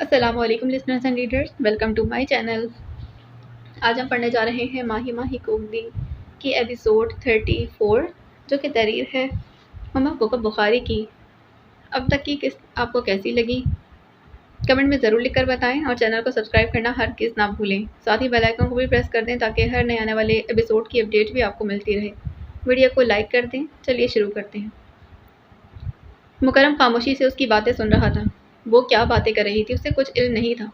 السلام علیکم listeners and readers, welcome to my channel. آج ہم پڑھنے جا رہے ہیں ماہی ماہی کوکدی کی ایپیسوڈ 34، جو کہ تحریر ہے مما کوکب بخاری کی۔ اب تک کی قسط آپ کو کیسی لگی؟ کمنٹ میں ضرور لکھ کر بتائیں اور چینل کو سبسکرائب کرنا ہرگز نہ بھولیں۔ ساتھ ہی بیل آئیکن کو بھی پریس کر دیں تاکہ ہر نئے آنے والے ایپیسوڈ کی اپڈیٹ بھی آپ کو ملتی رہے۔ ویڈیو کو لائک کر دیں۔ چلیے شروع کرتے ہیں۔ مکرم خاموشی سے اس کی باتیں سن رہا تھا۔ وہ کیا باتیں کر رہی تھی اسے کچھ علم نہیں تھا۔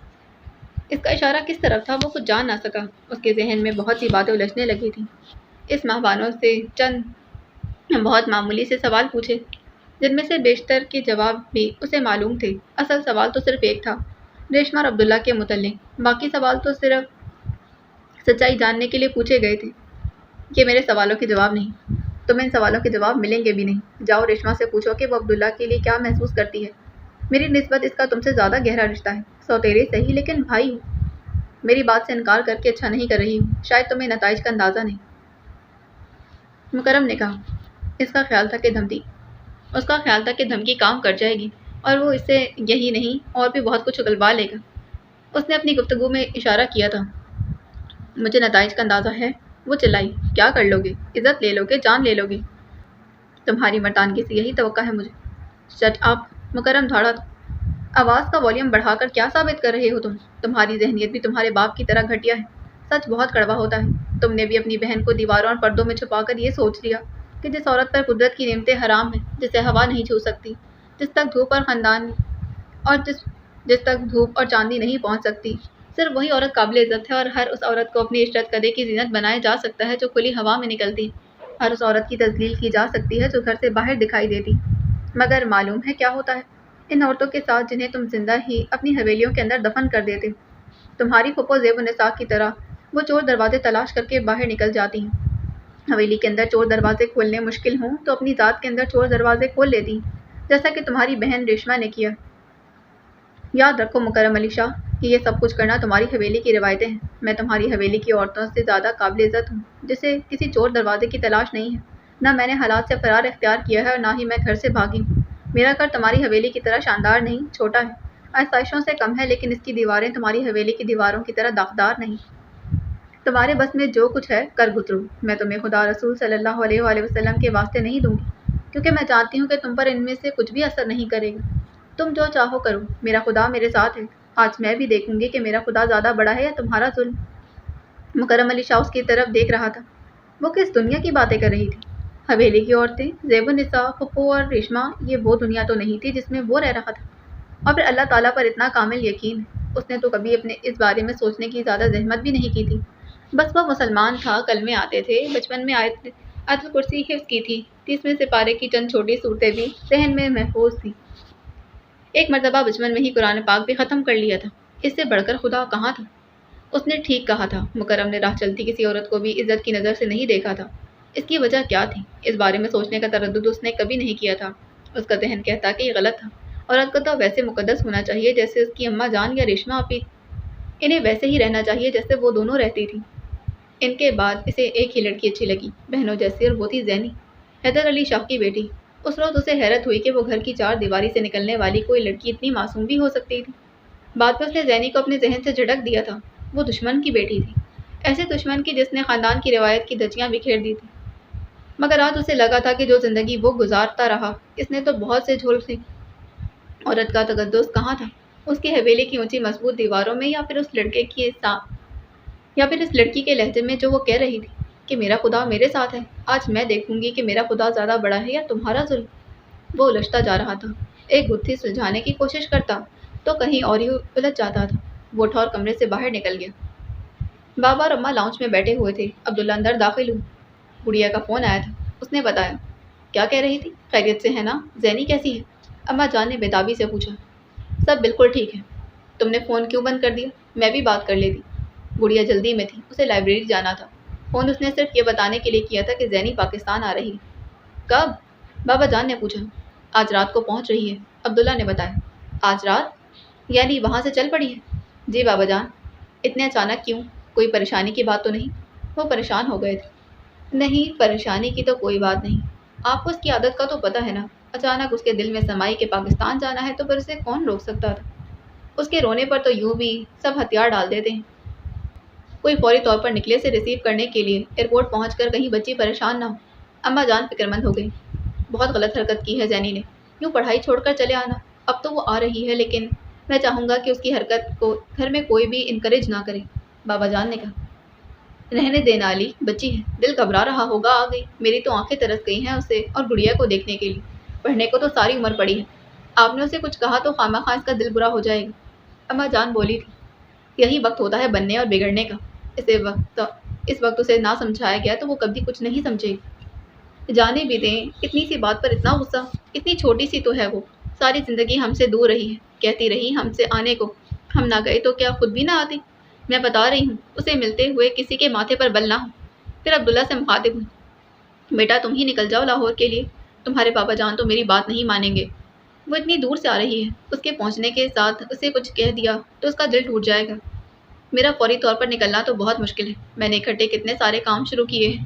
اس کا اشارہ کس طرف تھا وہ کچھ جان نہ سکا۔ اس کے ذہن میں بہت سی باتیں الجھنے لگی تھیں۔ اس ماہبانوں سے چند بہت معمولی سے سوال پوچھے، جن میں سے بیشتر کے جواب بھی اسے معلوم تھے۔ اصل سوال تو صرف ایک تھا، ریشما اور عبداللہ کے متعلق۔ باقی سوال تو صرف سچائی جاننے کے لیے پوچھے گئے تھے۔ یہ میرے سوالوں کے جواب نہیں، تمہیں ان سوالوں کے جواب ملیں گے بھی نہیں۔ جاؤ ریشما سے پوچھو کہ وہ عبداللہ کے لیے کیا محسوس کرتی ہے۔ میری نسبت اس کا تم سے زیادہ گہرا رشتہ ہے، سوتیرے صحیح لیکن بھائی ہو۔ میری بات سے انکار کر کے اچھا نہیں کر رہی ہوں، شاید تمہیں نتائج کا اندازہ نہیں۔ مکرم نے کہا۔ اس کا خیال تھا کہ دھمکی کام کر جائے گی اور وہ اسے یہی نہیں اور بھی بہت کچھ اگلوا لے گا۔ اس نے اپنی گفتگو میں اشارہ کیا تھا۔ مجھے نتائج کا اندازہ ہے، وہ چلائی۔ کیا کر لو گے؟ عزت لے لو گے، جان لے لو گے؟ تمہاری مردانگی سے یہی توقع ہے مجھے۔ Shut up! مکرم دھاڑا تھا۔ آواز کا والیوم بڑھا کر کیا ثابت کر رہے ہو تم؟ تمہاری ذہنیت بھی تمہارے باپ کی طرح گھٹیا ہے۔ سچ بہت کڑوا ہوتا ہے۔ تم نے بھی اپنی بہن کو دیواروں اور پردوں میں چھپا کر یہ سوچ لیا کہ جس عورت پر قدرت کی نعمتیں حرام ہیں، جسے ہوا نہیں چھو سکتی، جس تک دھوپ اور چاندنی نہیں پہنچ سکتی، صرف وہی عورت قابل عزت ہے اور ہر اس عورت کو اپنی عشرت قدے کی زینت بنایا جا سکتا ہے جو کھلی ہوا میں نکلتی، ہر اس عورت کی تذلیل کی جا سکتی ہے جو گھر سے باہر دکھائی دیتی۔ مگر معلوم ہے کیا ہوتا ہے ان عورتوں کے ساتھ جنہیں تم زندہ ہی اپنی حویلیوں کے اندر دفن کر دیتے ہو؟ تمہاری پھپھو زیب النساء کی طرح وہ چور دروازے تلاش کر کے باہر نکل جاتی ہیں۔ حویلی کے اندر چور دروازے کھولنے مشکل ہوں تو اپنی ذات کے اندر چور دروازے کھول لیتی ہیں، جیسا کہ تمہاری بہن ریشما نے کیا۔ یاد رکھو مکرم علی شاہ کہ یہ سب کچھ کرنا تمہاری حویلی کی روایتیں ہیں۔ میں تمہاری حویلی کی عورتوں سے زیادہ قابل عزت ہوں، جسے کسی چور دروازے کی تلاش نہیں ہے۔ نہ میں نے حالات سے فرار اختیار کیا ہے اور نہ ہی میں گھر سے بھاگی ہوں۔ میرا گھر تمہاری حویلی کی طرح شاندار نہیں، چھوٹا ہے، آسائشوں سے کم ہے، لیکن اس کی دیواریں تمہاری حویلی کی دیواروں کی طرح داغدار نہیں۔ تمہارے بس میں جو کچھ ہے کر گزرو۔ میں تمہیں خدا رسول صلی اللہ علیہ وآلہ وسلم کے واسطے نہیں دوں گی، کیونکہ میں جانتی ہوں کہ تم پر ان میں سے کچھ بھی اثر نہیں کرے گا۔ تم جو چاہو کرو، میرا خدا میرے ساتھ ہے۔ آج میں بھی دیکھوں گی کہ میرا خدا زیادہ بڑا ہے یا تمہارا ظلم۔ مکرم علی شاہ اس کی طرف دیکھ رہا تھا۔ وہ کس دنیا کی باتیں کر رہی تھی؟ حویلی کی عورتیں، زیب النساء، پھپھو اور ریشما، یہ وہ دنیا تو نہیں تھی جس میں وہ رہ رہا تھا۔ اور پھر اللہ تعالیٰ پر اتنا کامل یقین ہے، اس نے تو کبھی اپنے اس بارے میں سوچنے کی زیادہ زحمت بھی نہیں کی تھی۔ بس وہ مسلمان تھا، کلمے آتے تھے، بچپن میں آیت الکرسی حفظ کی تھی، 30ویں سپارے کی چند چھوٹی صورتیں بھی ذہن میں محفوظ تھیں۔ ایک مرتبہ بچپن میں ہی قرآن پاک بھی ختم کر لیا تھا۔ اس سے بڑھ کر خدا کہاں تھا؟ اس نے ٹھیک کہا تھا۔ مکرم نے راہ چلتی کسی عورت کو بھی عزت کی نظر سے نہیں دیکھا تھا۔ اس کی وجہ کیا تھی؟ اس بارے میں سوچنے کا تردد اس نے کبھی نہیں کیا تھا۔ اس کا ذہن کہتا کہ یہ غلط تھا۔ عورت کو تو ویسے مقدس ہونا چاہیے جیسے اس کی اماں جان یا ریشما آپی۔ انہیں ویسے ہی رہنا چاہیے جیسے وہ دونوں رہتی تھیں۔ ان کے بعد اسے ایک ہی لڑکی اچھی لگی، بہنوں جیسی، اور وہ تھی زینی، حیدر علی شاہ کی بیٹی۔ اس روز اسے حیرت ہوئی کہ وہ گھر کی چار دیواری سے نکلنے والی کوئی لڑکی اتنی معصوم بھی ہو سکتی تھی۔ بعد میں اس نے زینی کو اپنے ذہن سے جھٹک دیا تھا۔ وہ دشمن کی بیٹی تھی، ایسے دشمن کی جس نے خاندان کی روایت کی دھجیاں بکھیر دی تھی۔ مگر آج اسے لگا تھا کہ جو زندگی وہ گزارتا رہا، اس نے تو بہت سے جھول سی۔ عورت کا تقدس کہاں تھا؟ اس کی حویلی کی اونچی مضبوط دیواروں میں، یا پھر اس لڑکی کے لہجے میں جو وہ کہہ رہی تھی کہ میرا خدا میرے ساتھ ہے۔ آج میں دیکھوں گی کہ میرا خدا زیادہ بڑا ہے یا تمہارا ظلم۔ وہ الجھتا جا رہا تھا۔ ایک گتھی سلجھانے کی کوشش کرتا تو کہیں اور ہی الجھ جاتا تھا۔ وہ اٹھا اور کمرے سے باہر نکل گیا۔ بابا اور اماں لاؤنج میں بیٹھے ہوئے تھے۔ عبداللہ اندر داخل ہوئی۔ گڑیا کا فون آیا تھا، اس نے بتایا۔ کیا کہہ رہی تھی؟ خیریت سے ہے نا؟ زینی کیسی ہے؟ اماں جان نے بےتابی سے پوچھا۔ سب بالکل ٹھیک ہے۔ تم نے فون کیوں بند کر دیا؟ میں بھی بات کر لیتی۔ گڑیا جلدی میں تھی، اسے لائبریری جانا تھا۔ فون اس نے صرف یہ بتانے کے لیے کیا تھا کہ زینی پاکستان آ رہی ہے۔ کب؟ بابا جان نے پوچھا۔ آج رات کو پہنچ رہی ہے، عبداللہ نے بتایا۔ آج رات؟ یعنی وہاں سے چل پڑی ہے؟ جی بابا جان۔ اتنے اچانک کیوں؟ کوئی پریشانی کی بات تو نہیں؟ وہ پریشان ہو گئے تھے۔ نہیں، پریشانی کی تو کوئی بات نہیں۔ آپ کو اس کی عادت کا تو پتہ ہے نا۔ اچانک اس کے دل میں سمائی کہ پاکستان جانا ہے تو پھر اسے کون روک سکتا تھا؟ اس کے رونے پر تو یوں بھی سب ہتھیار ڈال دیتے ہیں۔ کوئی فوری طور پر نکلے سے ریسیو کرنے کے لیے ایئرپورٹ پہنچ کر کہیں بچی پریشان نہ ہو۔ اماں جان فکر مند ہو گئی۔ بہت غلط حرکت کی ہے زینی نے، یوں پڑھائی چھوڑ کر چلے آنا۔ اب تو وہ آ رہی ہے لیکن میں چاہوں گا کہ اس کی حرکت کو گھر میں کوئی بھی انکریج نہ کرے، بابا جان نے کہا۔ رہنے دے نالی، بچی ہے، دل گھبرا رہا ہوگا، آ گئی۔ میری تو آنکھیں ترس گئی ہیں اسے اور گڑیا کو دیکھنے کے لیے۔ پڑھنے کو تو ساری عمر پڑی ہے، آپ نے اسے کچھ کہا تو خواہ اس کا دل برا ہو جائے گا، اماں جان بولی تھی۔ یہی وقت ہوتا ہے بننے اور بگڑنے کا، اس وقت اسے نہ سمجھایا گیا تو وہ کبھی کچھ نہیں سمجھے گی۔ جانے بھی دیں، اتنی سی بات پر اتنا غصہ، اتنی چھوٹی سی تو ہے وہ، ساری زندگی ہم سے دور رہی ہے، کہتی رہی ہم سے آنے کو، ہم نہ گئے تو کیا خود بھی نہ آتی؟ میں بتا رہی ہوں، اسے ملتے ہوئے کسی کے ماتھے پر بل نہ ہو۔ پھر عبداللہ سے مخاطب ہوئی، بیٹا تم ہی نکل جاؤ لاہور کے لیے، تمہارے بابا جان تو میری بات نہیں مانیں گے، وہ اتنی دور سے آ رہی ہے، اس کے پہنچنے کے ساتھ اسے کچھ کہہ دیا تو اس کا دل ٹوٹ جائے گا۔ میرا فوری طور پر نکلنا تو بہت مشکل ہے، میں نے اکٹھے کتنے سارے کام شروع کیے ہیں،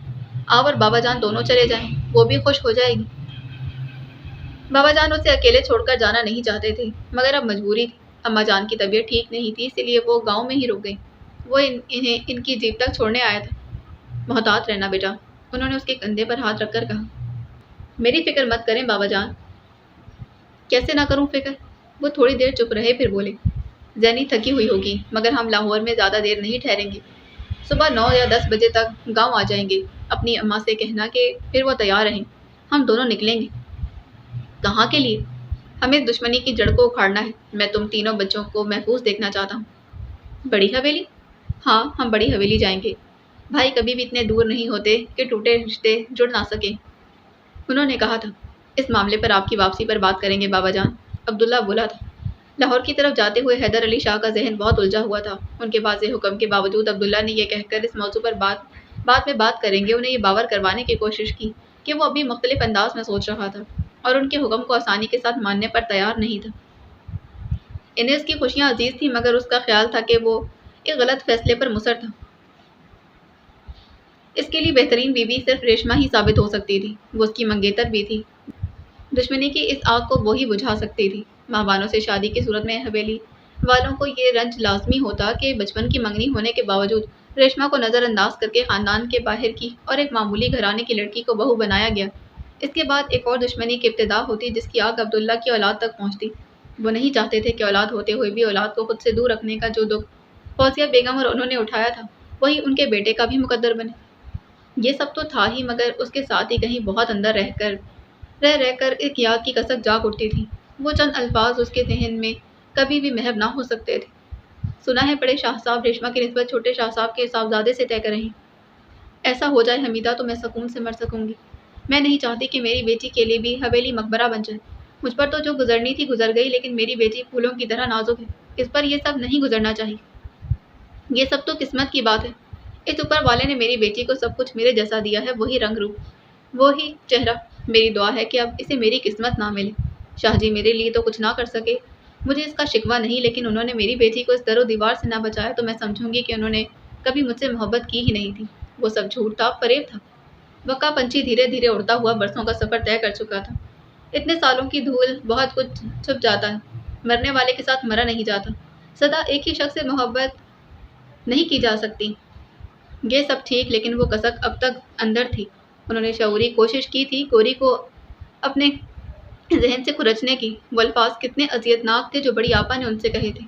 آپ اور بابا جان دونوں چلے جائیں، وہ بھی خوش ہو جائے گی۔ بابا جان اسے اکیلے چھوڑ کر جانا نہیں چاہتے تھے مگر اب مجبوری تھی، اماں جان کی طبیعت ٹھیک نہیں تھی اسی لیے وہ گاؤں میں ہی رک گئی، وہ انہیں ان کی جیپ تک چھوڑنے آیا تھا۔ محتاط رہنا بیٹا، انہوں نے اس کے کندھے پر ہاتھ رکھ کر کہا۔ میری فکر مت کریں بابا جان۔ کیسے نہ کروں فکر؟ وہ تھوڑی دیر چپ رہے پھر بولے، زینی تھکی ہوئی ہوگی مگر ہم لاہور میں زیادہ دیر نہیں ٹھہریں گے، صبح 9 یا 10 بجے تک گاؤں آ جائیں گے، اپنی اماں سے کہنا کہ پھر وہ تیار رہیں، ہم دونوں نکلیں گے۔ کہاں کے لیے؟ ہمیں دشمنی کی جڑ کو اکھاڑنا ہے، میں تم تینوں بچوں کو محفوظ دیکھنا چاہتا ہوں۔ بڑی حویلی؟ ہاں ہم بڑی حویلی جائیں گے، بھائی کبھی بھی اتنے دور نہیں ہوتے کہ ٹوٹے رشتے جڑ نہ سکیں، انہوں نے کہا تھا۔ اس معاملے پر آپ کی واپسی پر بات کریں گے بابا جان، عبداللہ بولا تھا۔ لاہور کی طرف جاتے ہوئے حیدر علی شاہ کا ذہن بہت الجھا ہوا تھا، ان کے واضح حکم کے باوجود عبداللہ نے یہ کہہ کر اس موضوع پر بعد میں بات کریں گے انہیں یہ باور کروانے کی کوشش کی کہ وہ ابھی مختلف انداز میں سوچ رہا تھا اور ان کے حکم کو آسانی کے ساتھ ماننے پر تیار نہیں تھا۔ انہیں اس کی خوشیاں عزیز تھیں مگر اس کا خیال تھا کہ وہ ایک غلط فیصلے پر مصر تھا، اس کے لیے بہترین بیوی صرف ریشما ہی ثابت ہو سکتی تھی، وہ اس کی منگیتر بھی تھی، دشمنی کی اس آگ کو وہی بجھا سکتی تھی۔ ماہبانوں سے شادی کی صورت میں حویلی والوں کو یہ رنج لازمی ہوتا کہ بچپن کی منگنی ہونے کے باوجود ریشما کو نظر انداز کر کے خاندان کے باہر کی اور ایک معمولی گھرانے کی لڑکی کو بہو بنایا گیا۔ اس کے بعد ایک اور دشمنی کی ابتدا ہوتی جس کی آگ عبداللہ کی اولاد تک پہنچتی۔ وہ نہیں چاہتے تھے کہ اولاد ہوتے ہوئے بھی اولاد کو خود سے دور رکھنے کا جو دکھ فوزیہ بیگم اور انہوں نے اٹھایا تھا وہی ان کے بیٹے کا بھی مقدر بنے۔ یہ سب تو تھا ہی مگر اس کے ساتھ ہی کہیں بہت اندر رہ کر ایک یاد کی کسک جاگ اٹھتی تھی، وہ چند الفاظ اس کے ذہن میں کبھی بھی محو نہ ہو سکتے تھے۔ سنا ہے بڑے شاہ صاحب ریشما کی نسبت چھوٹے شاہ صاحب کے صاحبزادے سے طے کریں، ایسا ہو جائے حمیدہ تو میں سکون سے مر سکوں گی، میں نہیں چاہتی کہ میری بیٹی کے لیے بھی حویلی مقبرہ بن جائے، مجھ پر تو جو گزرنی تھی گزر گئی لیکن میری بیٹی پھولوں کی طرح نازک ہے، اس پر یہ سب نہیں گزرنا چاہیے، یہ سب تو قسمت کی بات ہے، اس اوپر والے نے میری بیٹی کو سب کچھ میرے جیسا دیا ہے، وہی رنگ روپ، وہی چہرہ، میری دعا ہے کہ اب اسے میری قسمت نہ ملے۔ شاہ جی میرے لیے تو کچھ نہ کر سکے، مجھے اس کا شکوہ نہیں، لیکن انہوں نے میری بیٹی کو اس در و دیوار سے نہ بچایا تو میں سمجھوں گی کہ انہوں نے کبھی مجھ سے محبت کی ہی نہیں تھی، وہ سب جھوٹ تھا، فریب تھا۔ وکا پنچھی دھیرے دھیرے اڑتا ہوا برسوں کا سفر طے کر چکا تھا، اتنے سالوں کی دھول بہت کچھ چھپ جاتا ہے، مرنے والے کے ساتھ مرا نہیں جاتا، سدا ایک ہی شخص سے محبت نہیں کی جا سکتی، یہ سب ٹھیک لیکن وہ کسک اب تک اندر تھی، انہوں نے شعوری کوشش کی تھی گوری کو اپنے ذہن سے کھرچنے کی، وہ الفاظ کتنے اذیت ناک تھے جو بڑی آپا نے ان سے کہے تھے۔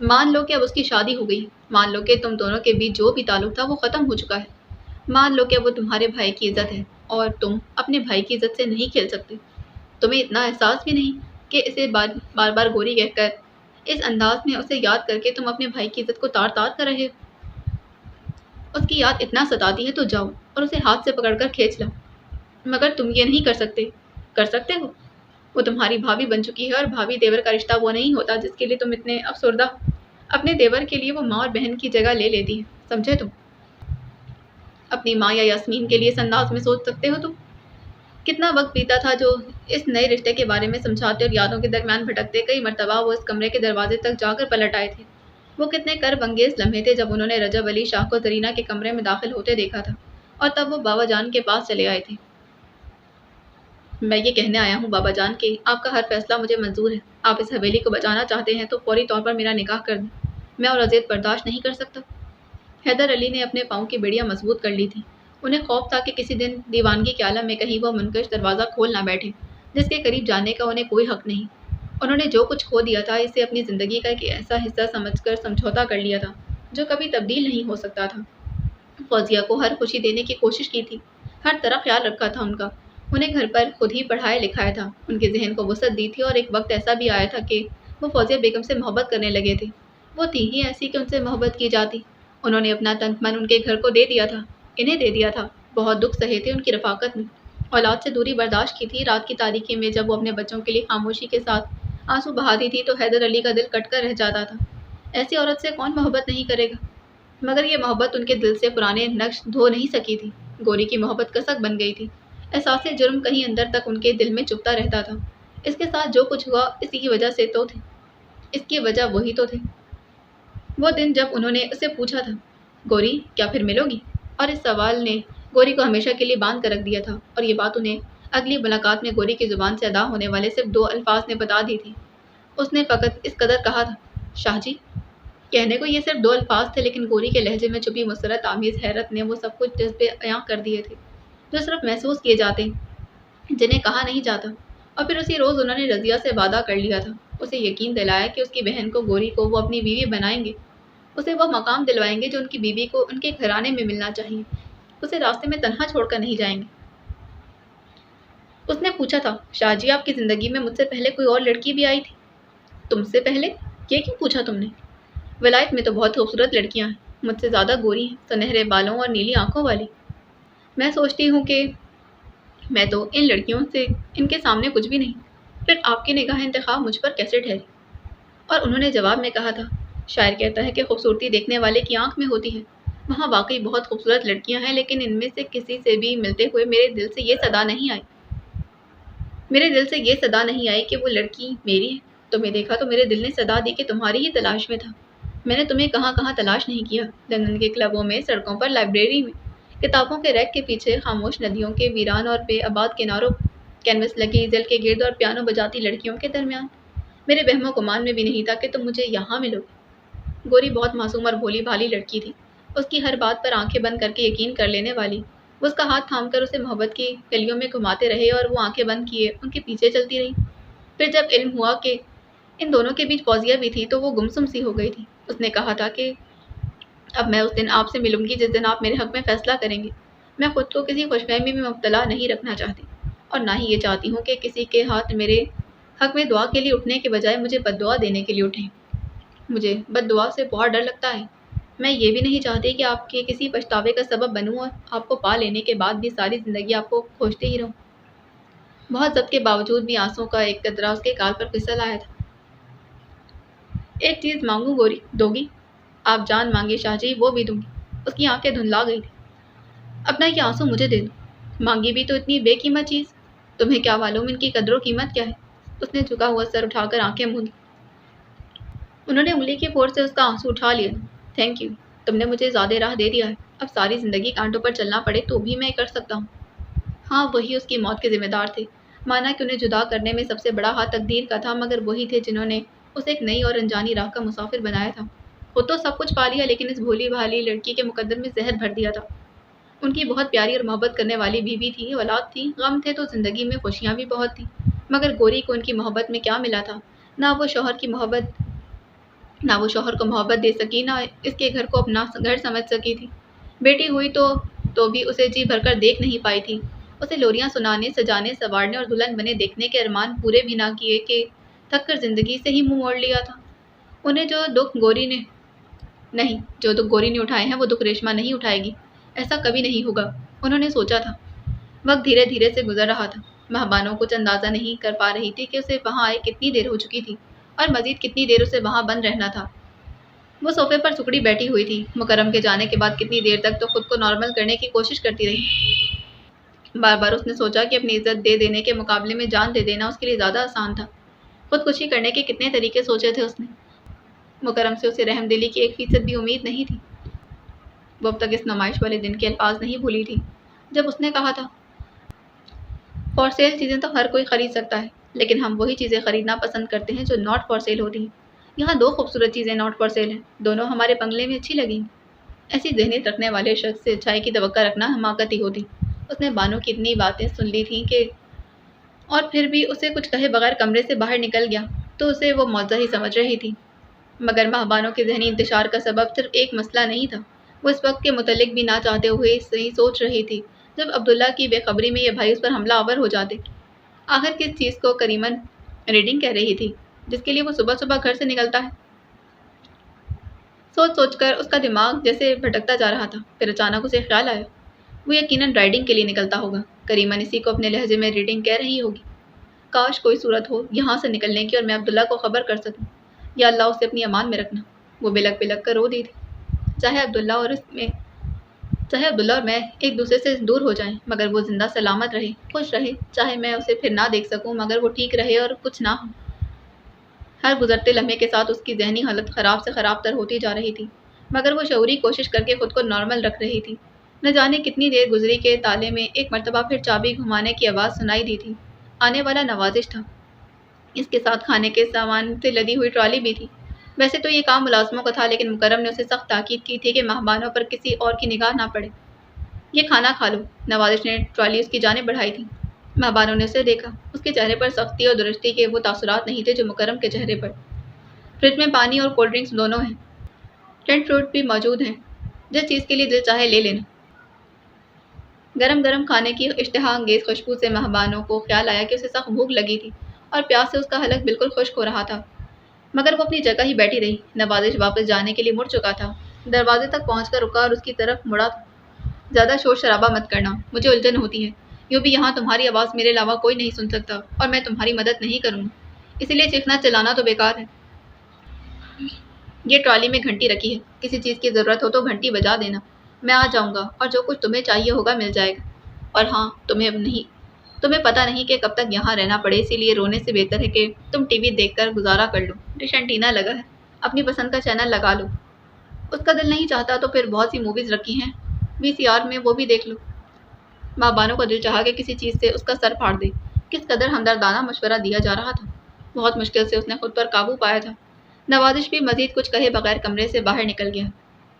مان لو کہ اب اس کی شادی ہو گئی، مان لو کہ تم دونوں کے بیچ جو بھی تعلق تھا وہ ختم ہو چکا ہے، مان لو کہ وہ تمہارے بھائی کی عزت ہے اور تم اپنے بھائی کی عزت سے نہیں کھیل سکتے، تمہیں اتنا احساس بھی نہیں کہ اسے بار بار گوری کہہ کر اس انداز میں اسے یاد کر کے تم اپنے بھائی کی عزت کو تار تار کر رہے ہو، اس کی یاد اتنا ستاتی ہے تو جاؤ اور اسے ہاتھ سے پکڑ کر کھینچ لاؤ، مگر تم یہ نہیں کر سکتے، کر سکتے ہو، وہ تمہاری بھابھی بن چکی ہے اور بھابھی دیور کا رشتہ وہ نہیں ہوتا جس کے لیے تم اتنے افسردہ، اپنے دیور کے لیے وہ ماں اور بہن کی جگہ لے لیتی ہے، سمجھے تم؟ اپنی ماں یا یاسمین کے لیے اس انداز میں سوچ سکتے ہو تم؟ کتنا وقت بیتا تھا جو اس نئے رشتے کے بارے میں سمجھاتے اور یادوں کے درمیان بھٹکتے، کئی مرتبہ وہ اس کمرے کے دروازے تک جا کر پلٹ آئے تھے، وہ کتنے کرب انگیز لمحے تھے جب انہوں نے رجب علی شاہ کو زرینہ کے کمرے میں داخل ہوتے دیکھا تھا اور تب وہ بابا جان کے پاس چلے آئے تھے۔ میں یہ کہنے آیا ہوں بابا جان کہ آپ کا ہر فیصلہ مجھے منظور ہے۔ آپ اس حویلی کو بچانا چاہتے ہیں تو فوری طور پر میرا نکاح کر دیں۔ میں اور اذیت برداشت نہیں کر سکتا۔ حیدر علی نے اپنے پاؤں کی بیڑیاں مضبوط کر لی تھیں۔ انہیں خوف تھا کہ کسی دن دیوانگی کے عالم میں کہیں وہ منکش دروازہ کھول نہ بیٹھے جس کے قریب جانے کا انہیں کوئی حق نہیں۔ انہوں نے جو کچھ کھو دیا تھا اسے اپنی زندگی کا ایک ایسا حصہ سمجھ کر سمجھوتا کر لیا تھا جو کبھی تبدیل نہیں ہو سکتا تھا۔ فوزیہ کو ہر خوشی دینے کی کوشش کی تھی، ہر طرح خیال رکھا تھا ان کا، انہیں گھر پر خود ہی پڑھایا لکھایا تھا، ان کے ذہن کو وسعت دی تھی اور ایک وقت ایسا بھی آیا تھا کہ وہ فوزیہ بیگم سے محبت کرنے لگے تھے۔ وہ تھی ہی ایسی کہ ان سے محبت کی جاتی۔ انہوں نے اپنا تن من ان کے گھر کو دے دیا تھا، انہیں دے دیا تھا، بہت دکھ سہے تھے ان کی رفاقت میں، اولاد سے دوری برداشت کی تھی۔ رات کی تاریکی میں جب وہ اپنے بچوں کے لیے خاموشی کے ساتھ آنسو بہاتی تھی تو حیدر علی کا دل کٹ کر رہ جاتا تھا۔ ایسی عورت سے کون محبت نہیں کرے گا؟ مگر یہ محبت ان کے دل سے پرانے نقش دھو نہیں سکی تھی۔ گوری کی محبت کسک بن گئی تھی۔ احساس جرم کہیں اندر تک ان کے دل میں چپتا رہتا تھا۔ اس کے ساتھ جو کچھ ہوا اسی کی وجہ سے تو تھے، اس کی وجہ وہی تو تھے۔ وہ دن جب انہوں نے اسے پوچھا تھا، گوری کیا پھر ملو گی؟ اور اس سوال نے گوری کو ہمیشہ کے لیے باندھ کر رکھ دیا تھا، اور یہ بات انہیں اگلی ملاقات میں گوری کی زبان سے ادا ہونے والے صرف 2 الفاظ نے بتا دی تھی۔ اس نے فقط اس قدر کہا تھا، شاہ جی۔ کہنے کو یہ صرف 2 الفاظ تھے لیکن گوری کے لہجے میں چھپی مسرت آمیز حیرت نے وہ سب کچھ جذبے عیاں کر دیے تھے جو صرف محسوس کیے جاتے ہیں، جنہیں کہا نہیں جاتا۔ اور پھر اسی روز انہوں نے رضیہ سے وعدہ کر لیا تھا، اسے یقین دلایا کہ اس کی بہن کو گوری کو وہ اپنی بیوی بنائیں گے، اسے وہ مقام دلوائیں گے جو ان کی بیوی کو ان کے گھرانے میں ملنا چاہیے، اسے راستے میں تنہا چھوڑ کر نہیں جائیں گے۔ اس نے پوچھا تھا، شاہ جی آپ کی زندگی میں مجھ سے پہلے کوئی اور لڑکی بھی آئی تھی؟ تم سے پہلے؟ یہ کیوں پوچھا تم نے؟ ولایت میں تو بہت خوبصورت لڑکیاں ہیں، مجھ سے زیادہ گوری ہیں، سنہرے بالوں اور نیلی آنکھوں والی۔ میں سوچتی ہوں کہ میں تو ان لڑکیوں سے ان کے سامنے کچھ بھی نہیں، پھر آپ کی نگاہ انتخاب مجھ پر کیسے ٹھہری؟ اور انہوں نے جواب میں کہا تھا، شاعر کہتا ہے کہ خوبصورتی دیکھنے والے کی آنکھ میں ہوتی ہے۔ وہاں واقعی بہت خوبصورت لڑکیاں ہیں لیکن ان میں سے کسی سے بھی ملتے ہوئے میرے دل سے یہ صدا نہیں آئی کہ وہ لڑکی میری ہے۔ تمہیں دیکھا تو میرے دل نے صدا دی کہ تمہاری ہی تلاش میں تھا۔ میں نے تمہیں کہاں کہاں تلاش نہیں کیا، لندن کے کلبوں میں، سڑکوں پر، لائبریری میں، کتابوں کے ریک کے پیچھے، خاموش ندیوں کے ویران اور بے آباد کناروں پر، کینوس لگی ایزل کے گرد اور پیانو بجاتی لڑکیوں کے درمیان۔ میرے وہم و گمان میں بھی نہیں تھا کہ تم مجھے یہاں ملو گی۔ گوری بہت معصوم اور بھولی بھالی لڑکی تھی، اس کی ہر بات پر آنکھیں بند کر کے یقین کر لینے والی۔ وہ اس کا ہاتھ تھام کر اسے محبت کی گلیوں میں گھماتے رہے اور وہ آنکھیں بند کیے ان کے پیچھے چلتی رہی۔ پھر جب علم ہوا کہ ان دونوں کے بیچ فوزیہ بھی تھی تو وہ گمسم سی ہو گئی تھی۔ اس نے کہا تھا کہ اب میں اس دن آپ سے ملوں گی جس دن آپ میرے حق میں فیصلہ کریں گے۔ میں خود کو کسی خوش فہمی میں مبتلا نہیں رکھنا چاہتی اور نہ ہی یہ چاہتی ہوں کہ کسی کے ہاتھ میرے حق میں دعا کے لیے اٹھنے کے بجائے مجھے بد دعا دینے کے لیے اٹھیں۔ مجھے بد دعا سے بہت ڈر لگتا ہے۔ میں یہ بھی نہیں چاہتی کہ آپ کے کسی پچھتاوے کا سبب بنوں اور آپ کو پا لینے کے بعد بھی ساری زندگی آپ کو کھوجتے ہی رہوں۔ بہت ضبط کے باوجود بھی آنسوں کا ایک قطرہ اس کے گال پر پھسل آیا تھا۔ ایک چیز مانگوں گوری، دو گی؟ آپ جان مانگے شاہ جی، وہ بھی دوں گی۔ اس کی آنکھیں دھندلا گئی تھی۔ اپنا یہ آنسو مجھے دے دو۔ مانگی بھی تو اتنی بے قیمت چیز، تمہیں کیا معلوم ان کی قدر و قیمت کیا ہے؟ اس نے جھکا ہوا سر اٹھا کر آنکھیں موندی۔ انہوں نے انگلی کی پھوڑ سے اس کا آنسو اٹھا لیا۔ تھینک یو، تم نے مجھے زیادہ راہ دے دیا ہے، اب ساری زندگی کانٹوں پر چلنا پڑے تو بھی میں کر سکتا ہوں۔ ہاں وہی اس کی موت کے ذمہ دار تھے، مانا کہ انہیں جدا کرنے میں سب سے بڑا ہاتھ تقدیر کا تھا، مگر وہی تھے جنہوں نے اسے ایک نئی اور انجانی راہ کا مسافر بنایا تھا۔ خود تو سب کچھ پا لیا لیکن اس بھولی بھالی لڑکی کے مقدر میں زہر بھر دیا تھا۔ ان کی بہت پیاری اور محبت کرنے والی بیوی تھی، اولاد تھی، غم تھے تو زندگی میں خوشیاں بھی بہت تھیں، مگر گوری کو ان کی محبت میں کیا ملا تھا؟ نہ وہ شوہر کو محبت دے سکی، نہ اس کے گھر کو اپنا گھر سمجھ سکی تھی۔ بیٹی ہوئی تو بھی اسے جی بھر کر دیکھ نہیں پائی تھی۔ اسے لوریاں سنانے، سجانے، سنوارنے اور دلہن بنے دیکھنے کے ارمان پورے بھی نہ کیے کہ تھک کر زندگی سے ہی منہ موڑ لیا تھا۔ انہیں جو دکھ گوری نے اٹھائے ہیں وہ دکھ ریشمہ نہیں اٹھائے گی، ایسا کبھی نہیں ہوگا۔ انہوں نے سوچا تھا۔ وقت دھیرے دھیرے سے گزر رہا تھا۔ مہبانوں کچھ اندازہ نہیں کر پا رہی تھی کہ اسے وہاں آئے کتنی دیر ہو چکی تھی اور مزید کتنی دیر اسے وہاں بند رہنا تھا۔ وہ صوفے پر سکڑی بیٹھی ہوئی تھی۔ مکرم کے جانے کے بعد کتنی دیر تک تو خود کو نارمل کرنے کی کوشش کرتی رہی۔ بار بار اس نے سوچا کہ اپنی عزت دے دینے کے مقابلے میں جان دے دینا اس کے لیے زیادہ آسان تھا۔ خودکشی کرنے کے کتنے طریقے سوچے تھے اس نے۔ مکرم سے اسے رحم دلی کی 1% بھی امید نہیں تھی۔ وہ اب تک اس نمائش والے دن کے الفاظ نہیں بھولی تھی جب اس نے کہا تھا، فار سیل چیزیں تو ہر کوئی خرید سکتا ہے، لیکن ہم وہی چیزیں خریدنا پسند کرتے ہیں جو ناٹ فار سیل ہوتی ہیں۔ یہاں دو خوبصورت چیزیں ناٹ فار سیل ہیں، دونوں ہمارے بنگلے میں اچھی لگیں۔ ایسی ذہنیت رکھنے والے شخص سے اچھائی کی توقع رکھنا حماقت ہی ہوتی۔ اس نے بانو کی اتنی باتیں سن لی تھیں کہ اور پھر بھی اسے کچھ کہے بغیر کمرے سے باہر نکل گیا تو اسے وہ معجزہ ہی سمجھ رہی تھی۔ مگر ماہبانوں کے ذہنی انتشار کا سبب صرف ایک مسئلہ نہیں تھا۔ وہ اس وقت کے متعلق بھی نہ چاہتے ہوئے صحیح سوچ رہی تھی جب عبداللہ کی بے خبری میں یہ بھائی اس پر حملہ آور ہو جاتے۔ آخر کس چیز کو کریمن ریڈنگ کہہ رہی تھی جس کے لیے وہ صبح صبح گھر سے نکلتا ہے؟ سوچ سوچ کر اس کا دماغ جیسے بھٹکتا جا رہا تھا۔ پھر اچانک اسے خیال آیا وہ یقیناً رائڈنگ کے لیے نکلتا ہوگا۔ کریمن اسی کو اپنے لہجے میں ریڈنگ کہہ رہی ہوگی۔ کاش کوئی صورت ہو یہاں سے نکلنے کی اور میں عبداللہ کو خبر کر سکوں۔ یا اللہ اسے اپنی امان میں رکھنا۔ وہ بلک بلک کر رو دی تھی۔ چاہے عبداللہ اور میں ایک دوسرے سے دور ہو جائیں مگر وہ زندہ سلامت رہے، خوش رہے۔ چاہے میں اسے پھر نہ دیکھ سکوں مگر وہ ٹھیک رہے اور کچھ نہ ہو۔ ہر گزرتے لمحے کے ساتھ اس کی ذہنی حالت خراب سے خراب تر ہوتی جا رہی تھی، مگر وہ شعوری کوشش کر کے خود کو نارمل رکھ رہی تھی۔ نہ جانے کتنی دیر گزری کہ تالے میں ایک مرتبہ پھر چابی گھمانے کی آواز سنائی دی تھی۔ آنے والا نوازش تھا۔ اس کے ساتھ کھانے کے سامان سے لدی ہوئی ٹرالی بھی تھی۔ ویسے تو یہ کام ملازموں کا تھا لیکن مکرم نے اسے سخت تاکید کی تھی کہ مہمانوں پر کسی اور کی نگاہ نہ پڑے۔ یہ کھانا کھا لو۔ نوازش نے ٹرالی اس کی جانب بڑھائی تھی۔ مہمانوں نے اسے دیکھا۔ اس کے چہرے پر سختی اور درستی کے وہ تاثرات نہیں تھے جو مکرم کے چہرے پر۔ فریج میں پانی اور کولڈ ڈرنکس دونوں ہیں۔ ٹینٹ فروٹ بھی موجود ہیں۔ جس چیز کے لیے دل چاہے لے لینا۔ گرم گرم کھانے کی اشتہا انگیز خوشبو سے مہمانوں کو خیال آیا کہ اسے سخت بھوک لگی تھی اور پیاس سے اس کا حلق بالکل خشک ہو رہا تھا، مگر وہ اپنی جگہ ہی بیٹھی رہی۔ نوازش واپس جانے کے لیے مڑ چکا تھا۔ دروازے تک پہنچ کر رکا اور اس کی طرف مڑا۔ زیادہ شور شرابہ مت کرنا، مجھے الجھن ہوتی ہے۔ یوں بھی یہاں تمہاری آواز میرے علاوہ کوئی نہیں سن سکتا اور میں تمہاری مدد نہیں کروں گا، اسی لیے چیخنا چلانا تو بیکار ہے۔ یہ ٹرالی میں گھنٹی رکھی ہے، کسی چیز کی ضرورت ہو تو گھنٹی بجا دینا، میں آ جاؤں گا اور جو کچھ تمہیں چاہیے ہوگا مل جائے گا۔ اور ہاں تمہیں پتہ نہیں کہ کب تک یہاں رہنا پڑے، اسی لیے رونے سے بہتر ہے کہ تم ٹی وی دیکھ کر گزارا کر لو۔ ڈش اینٹینا لگا ہے، اپنی پسند کا چینل لگا لو۔ اس کا دل نہیں چاہتا تو پھر بہت سی موویز رکھی ہیں VCR میں، وہ بھی دیکھ لو۔ ماں بانو کا دل چاہا کہ کسی چیز سے اس کا سر پھاڑ دے۔ کس قدر ہمدردانہ مشورہ دیا جا رہا تھا۔ بہت مشکل سے اس نے خود پر قابو پایا تھا۔ نوازش بھی مزید کچھ کہے بغیر کمرے سے باہر نکل گیا۔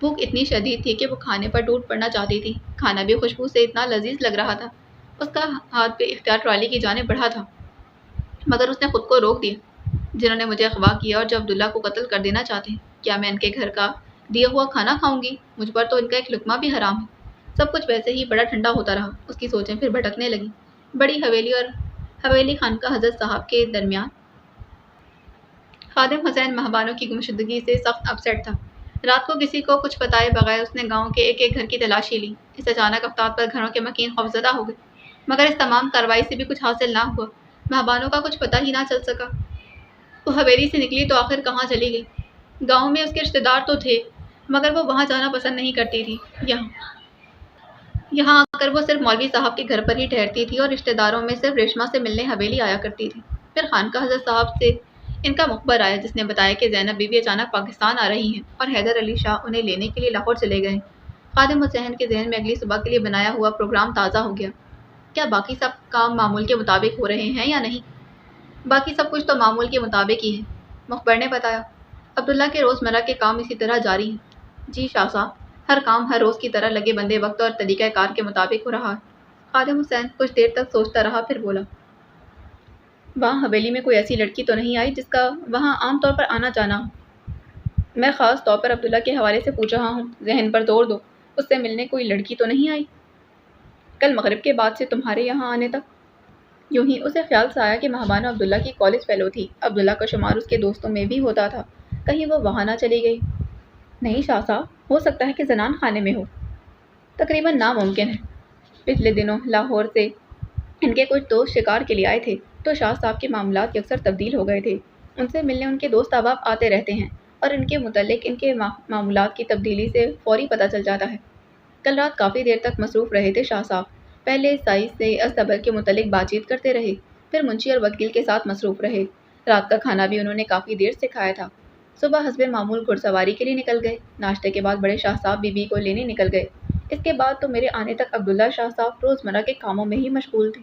بھوک اتنی شدید تھی کہ وہ کھانے پر ٹوٹ پڑنا چاہتی تھی۔ کھانا بھی خوشبو سے اتنا لذیذ لگ رہا تھا۔ اس کا ہاتھ بے اختیار ٹرالی کی جانب بڑھا تھا، مگر اس نے خود کو روک دیا۔ جنہوں نے مجھے اغوا کیا اور جو عبداللہ کو قتل کر دینا چاہتے ہیں، کیا میں ان کے گھر کا دیا ہوا کھانا کھاؤں گی؟ مجھ پر تو ان کا ایک لقمہ بھی حرام ہے۔ سب کچھ ویسے ہی بڑا ٹھنڈا ہوتا رہا۔ اس کی سوچیں پھر بھٹکنے لگیں۔ بڑی حویلی اور حویلی خانقاہ حضرت صاحب کے درمیان۔ خادم حسین مہمانوں کی گمشدگی سے سخت اپسیٹ تھا۔ رات کو کسی کو کچھ بتائے بغیر اس نے گاؤں کے ایک ایک گھر کی تلاشی لی۔ اس اچانک افتاد پر گھروں کے مکین خوفزدہ ہو گئے، مگر اس تمام کارروائی سے بھی کچھ حاصل نہ ہوا۔ مہمانوں کا کچھ پتہ ہی نہ چل سکا۔ وہ حویلی سے نکلی تو آخر کہاں چلی گئی؟ گاؤں میں اس کے رشتہ دار تو تھے مگر وہ وہاں جانا پسند نہیں کرتی تھی۔ یہاں آ کر وہ صرف مولوی صاحب کے گھر پر ہی ٹھہرتی تھی اور رشتہ داروں میں صرف ریشمہ سے ملنے حویلی آیا کرتی تھی۔ پھر خانقاہ حضرت صاحب سے ان کا مخبر آیا جس نے بتایا کہ زینب بی بی اچانک پاکستان آ رہی ہیں اور حیدر علی شاہ انہیں لینے کے لیے لاہور چلے گئے۔ خادم حسین کے ذہن میں اگلی صبح کے لیے بنایا ہوا پروگرام تازہ ہو گیا۔ کیا باقی سب کام معمول کے مطابق ہو رہے ہیں یا نہیں؟ باقی سب کچھ تو معمول کے مطابق ہی ہے، مخبر نے بتایا۔ عبداللہ کے روزمرہ کے کام اسی طرح جاری ہیں۔ جی شاہ صاحب، ہر کام ہر روز کی طرح لگے بندے وقت اور طریقہ کار کے مطابق ہو رہا ہے۔ خادم حسین کچھ دیر تک سوچتا رہا، پھر بولا، وہاں حویلی میں کوئی ایسی لڑکی تو نہیں آئی جس کا وہاں عام طور پر آنا جانا ہو؟ میں خاص طور پر عبداللہ کے حوالے سے پوچھ رہا ہوں، ذہن پر زور دو، اس سے ملنے کوئی لڑکی تو نہیں آئی کل مغرب کے بعد سے تمہارے یہاں آنے تک؟ یوں ہی اسے خیال سے آیا کہ مہمانہ عبداللہ کی کالج فیلو تھی۔ عبداللہ کا شمار اس کے دوستوں میں بھی ہوتا تھا، کہیں وہ وہاں نہ چلی گئی؟ نہیں شاہ صاحب، ہو سکتا ہے کہ زنان خانے میں ہو۔ تقریباً ناممکن ہے۔ پچھلے دنوں لاہور سے ان کے کچھ دوست شکار کے لیے آئے تھے تو شاہ صاحب کے معاملات یکسر تبدیل ہو گئے تھے۔ ان سے ملنے ان کے دوست احباب آتے رہتے ہیں اور ان کے متعلق ان کے معمولات کی تبدیلی سے فوری پتہ چل جاتا ہے۔ کل رات کافی دیر تک مصروف رہے تھے شاہ صاحب۔ پہلے سائز سے ازدبر کے متعلق بات چیت کرتے رہے، پھر منشی اور وکیل کے ساتھ مصروف رہے۔ رات کا کھانا بھی انہوں نے کافی دیر سے کھایا تھا۔ صبح حسب معمول گھڑ سواری کے لیے نکل گئے۔ ناشتے کے بعد بڑے شاہ صاحب بی بی کو لینے نکل گئے۔ اس کے بعد تو میرے آنے تک عبداللہ شاہ صاحب روزمرہ کے کاموں میں ہی مشغول تھے۔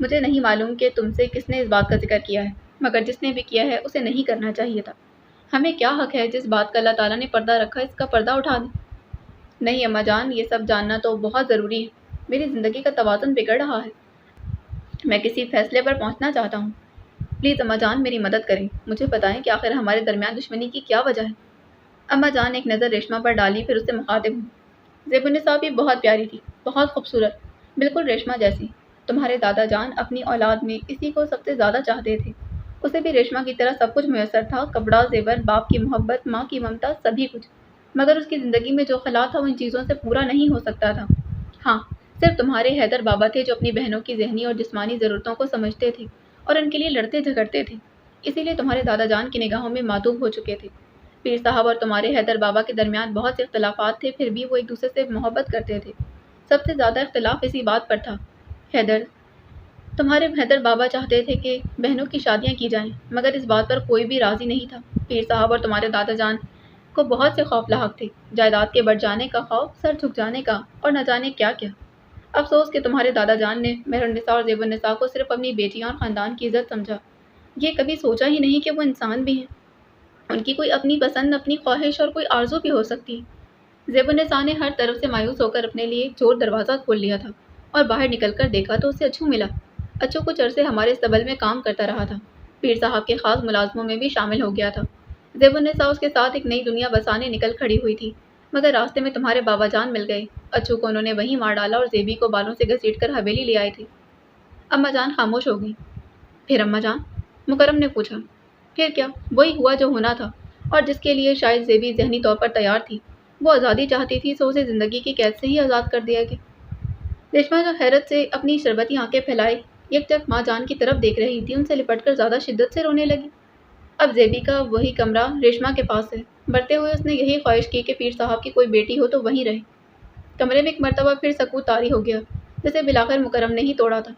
مجھے نہیں معلوم کہ تم سے کس نے اس بات کا ذکر کیا ہے، مگر جس نے بھی کیا ہے اسے نہیں کرنا چاہیے تھا۔ ہمیں کیا حق ہے جس بات کا اللہ تعالیٰ نے پردہ رکھا اس کا پردہ اٹھا دیں؟ نہیں اماں جان، یہ سب جاننا تو بہت ضروری ہے۔ میری زندگی کا توازن بگڑ رہا ہے، میں کسی فیصلے پر پہنچنا چاہتا ہوں۔ پلیز اماں جان میری مدد کریں، مجھے بتائیں کہ آخر ہمارے درمیان دشمنی کی کیا وجہ ہے؟ اماں جان ایک نظر ریشما پر ڈالی، پھر اس سے مخاطب ہوئی۔ زیب النساء بھی بہت پیاری تھی، بہت خوبصورت، بالکل ریشما جیسی۔ تمہارے دادا جان اپنی اولاد میں اسی کو سب سے زیادہ چاہتے تھے۔ اسے بھی ریشما کی طرح سب کچھ میسر تھا، کپڑا، زیور، باپ کی محبت، ماں کی ممتا، سبھی کچھ، مگر اس کی زندگی میں جو خلا تھا وہ ان چیزوں سے پورا نہیں ہو سکتا تھا۔ ہاں، صرف تمہارے حیدر بابا تھے جو اپنی بہنوں کی ذہنی اور جسمانی ضرورتوں کو سمجھتے تھے اور ان کے لیے لڑتے جھگڑتے تھے، اسی لیے تمہارے دادا جان کی نگاہوں میں معدوم ہو چکے تھے۔ پیر صاحب اور تمہارے حیدر بابا کے درمیان بہت سے اختلافات تھے، پھر بھی وہ ایک دوسرے سے محبت کرتے تھے۔ سب سے زیادہ اختلاف اسی بات پر تھا، تمہارے حیدر بابا چاہتے تھے کہ بہنوں کی شادیاں کی جائیں، مگر اس بات پر کوئی بھی راضی نہیں تھا۔ پیر صاحب اور تمہارے دادا جان کو بہت سے خوف لاحق تھے، جائیداد کے بڑھ جانے کا خوف، سر جھک جانے کا، اور نہ جانے کیا کیا۔ افسوس کہ تمہارے دادا جان نے مہر النساء اور زیب النساء کو صرف اپنی بیٹیاں اور خاندان کی عزت سمجھا، یہ کبھی سوچا ہی نہیں کہ وہ انسان بھی ہیں، ان کی کوئی اپنی پسند، اپنی خواہش اور کوئی آرزو بھی ہو سکتی ہے۔ زیب النساء نے ہر طرف سے مایوس ہو کر اپنے لیے چور دروازہ کھول لیا تھا اور باہر نکل کر دیکھا تو اسے اچھو ملا۔ اچھو کچھ عرصے ہمارے استبل میں کام کرتا رہا تھا، پیر صاحب کے خاص ملازموں میں بھی شامل ہو گیا تھا۔ زیب النساء اس کے ساتھ ایک نئی دنیا بسانے نکل کھڑی ہوئی تھی، مگر راستے میں تمہارے بابا جان مل گئے۔ اچھو کو انہوں نے وہیں مار ڈالا اور زیبی کو بالوں سے گھسیٹ کر حویلی لے آئے تھے۔ اماں جان خاموش ہو گئی۔ پھر اماں جان؟ مکرم نے پوچھا۔ پھر کیا، وہی ہوا جو ہونا تھا، اور جس کے لیے شاید زیبی ذہنی طور پر تیار تھی۔ وہ آزادی چاہتی تھی، سو اسے زندگی کی قید سے ہی آزاد کر دیا گیا۔ ریشما جو حیرت سے اپنی شربتی آنکھیں پھیلائے یکجک ماں جان کی طرف دیکھ رہی تھی، ان سے لپٹ کر زیادہ شدت سے رونے لگی۔ اب زیبی کا وہی کمرہ ریشما کے پاس ہے۔ بڑھتے ہوئے اس نے یہی خواہش کی کہ پیر صاحب کی کوئی بیٹی ہو تو وہیں رہے۔ کمرے میں ایک مرتبہ پھر سکوت طاری ہو گیا، جسے بلاخر مکرم نے ہی توڑا تھا۔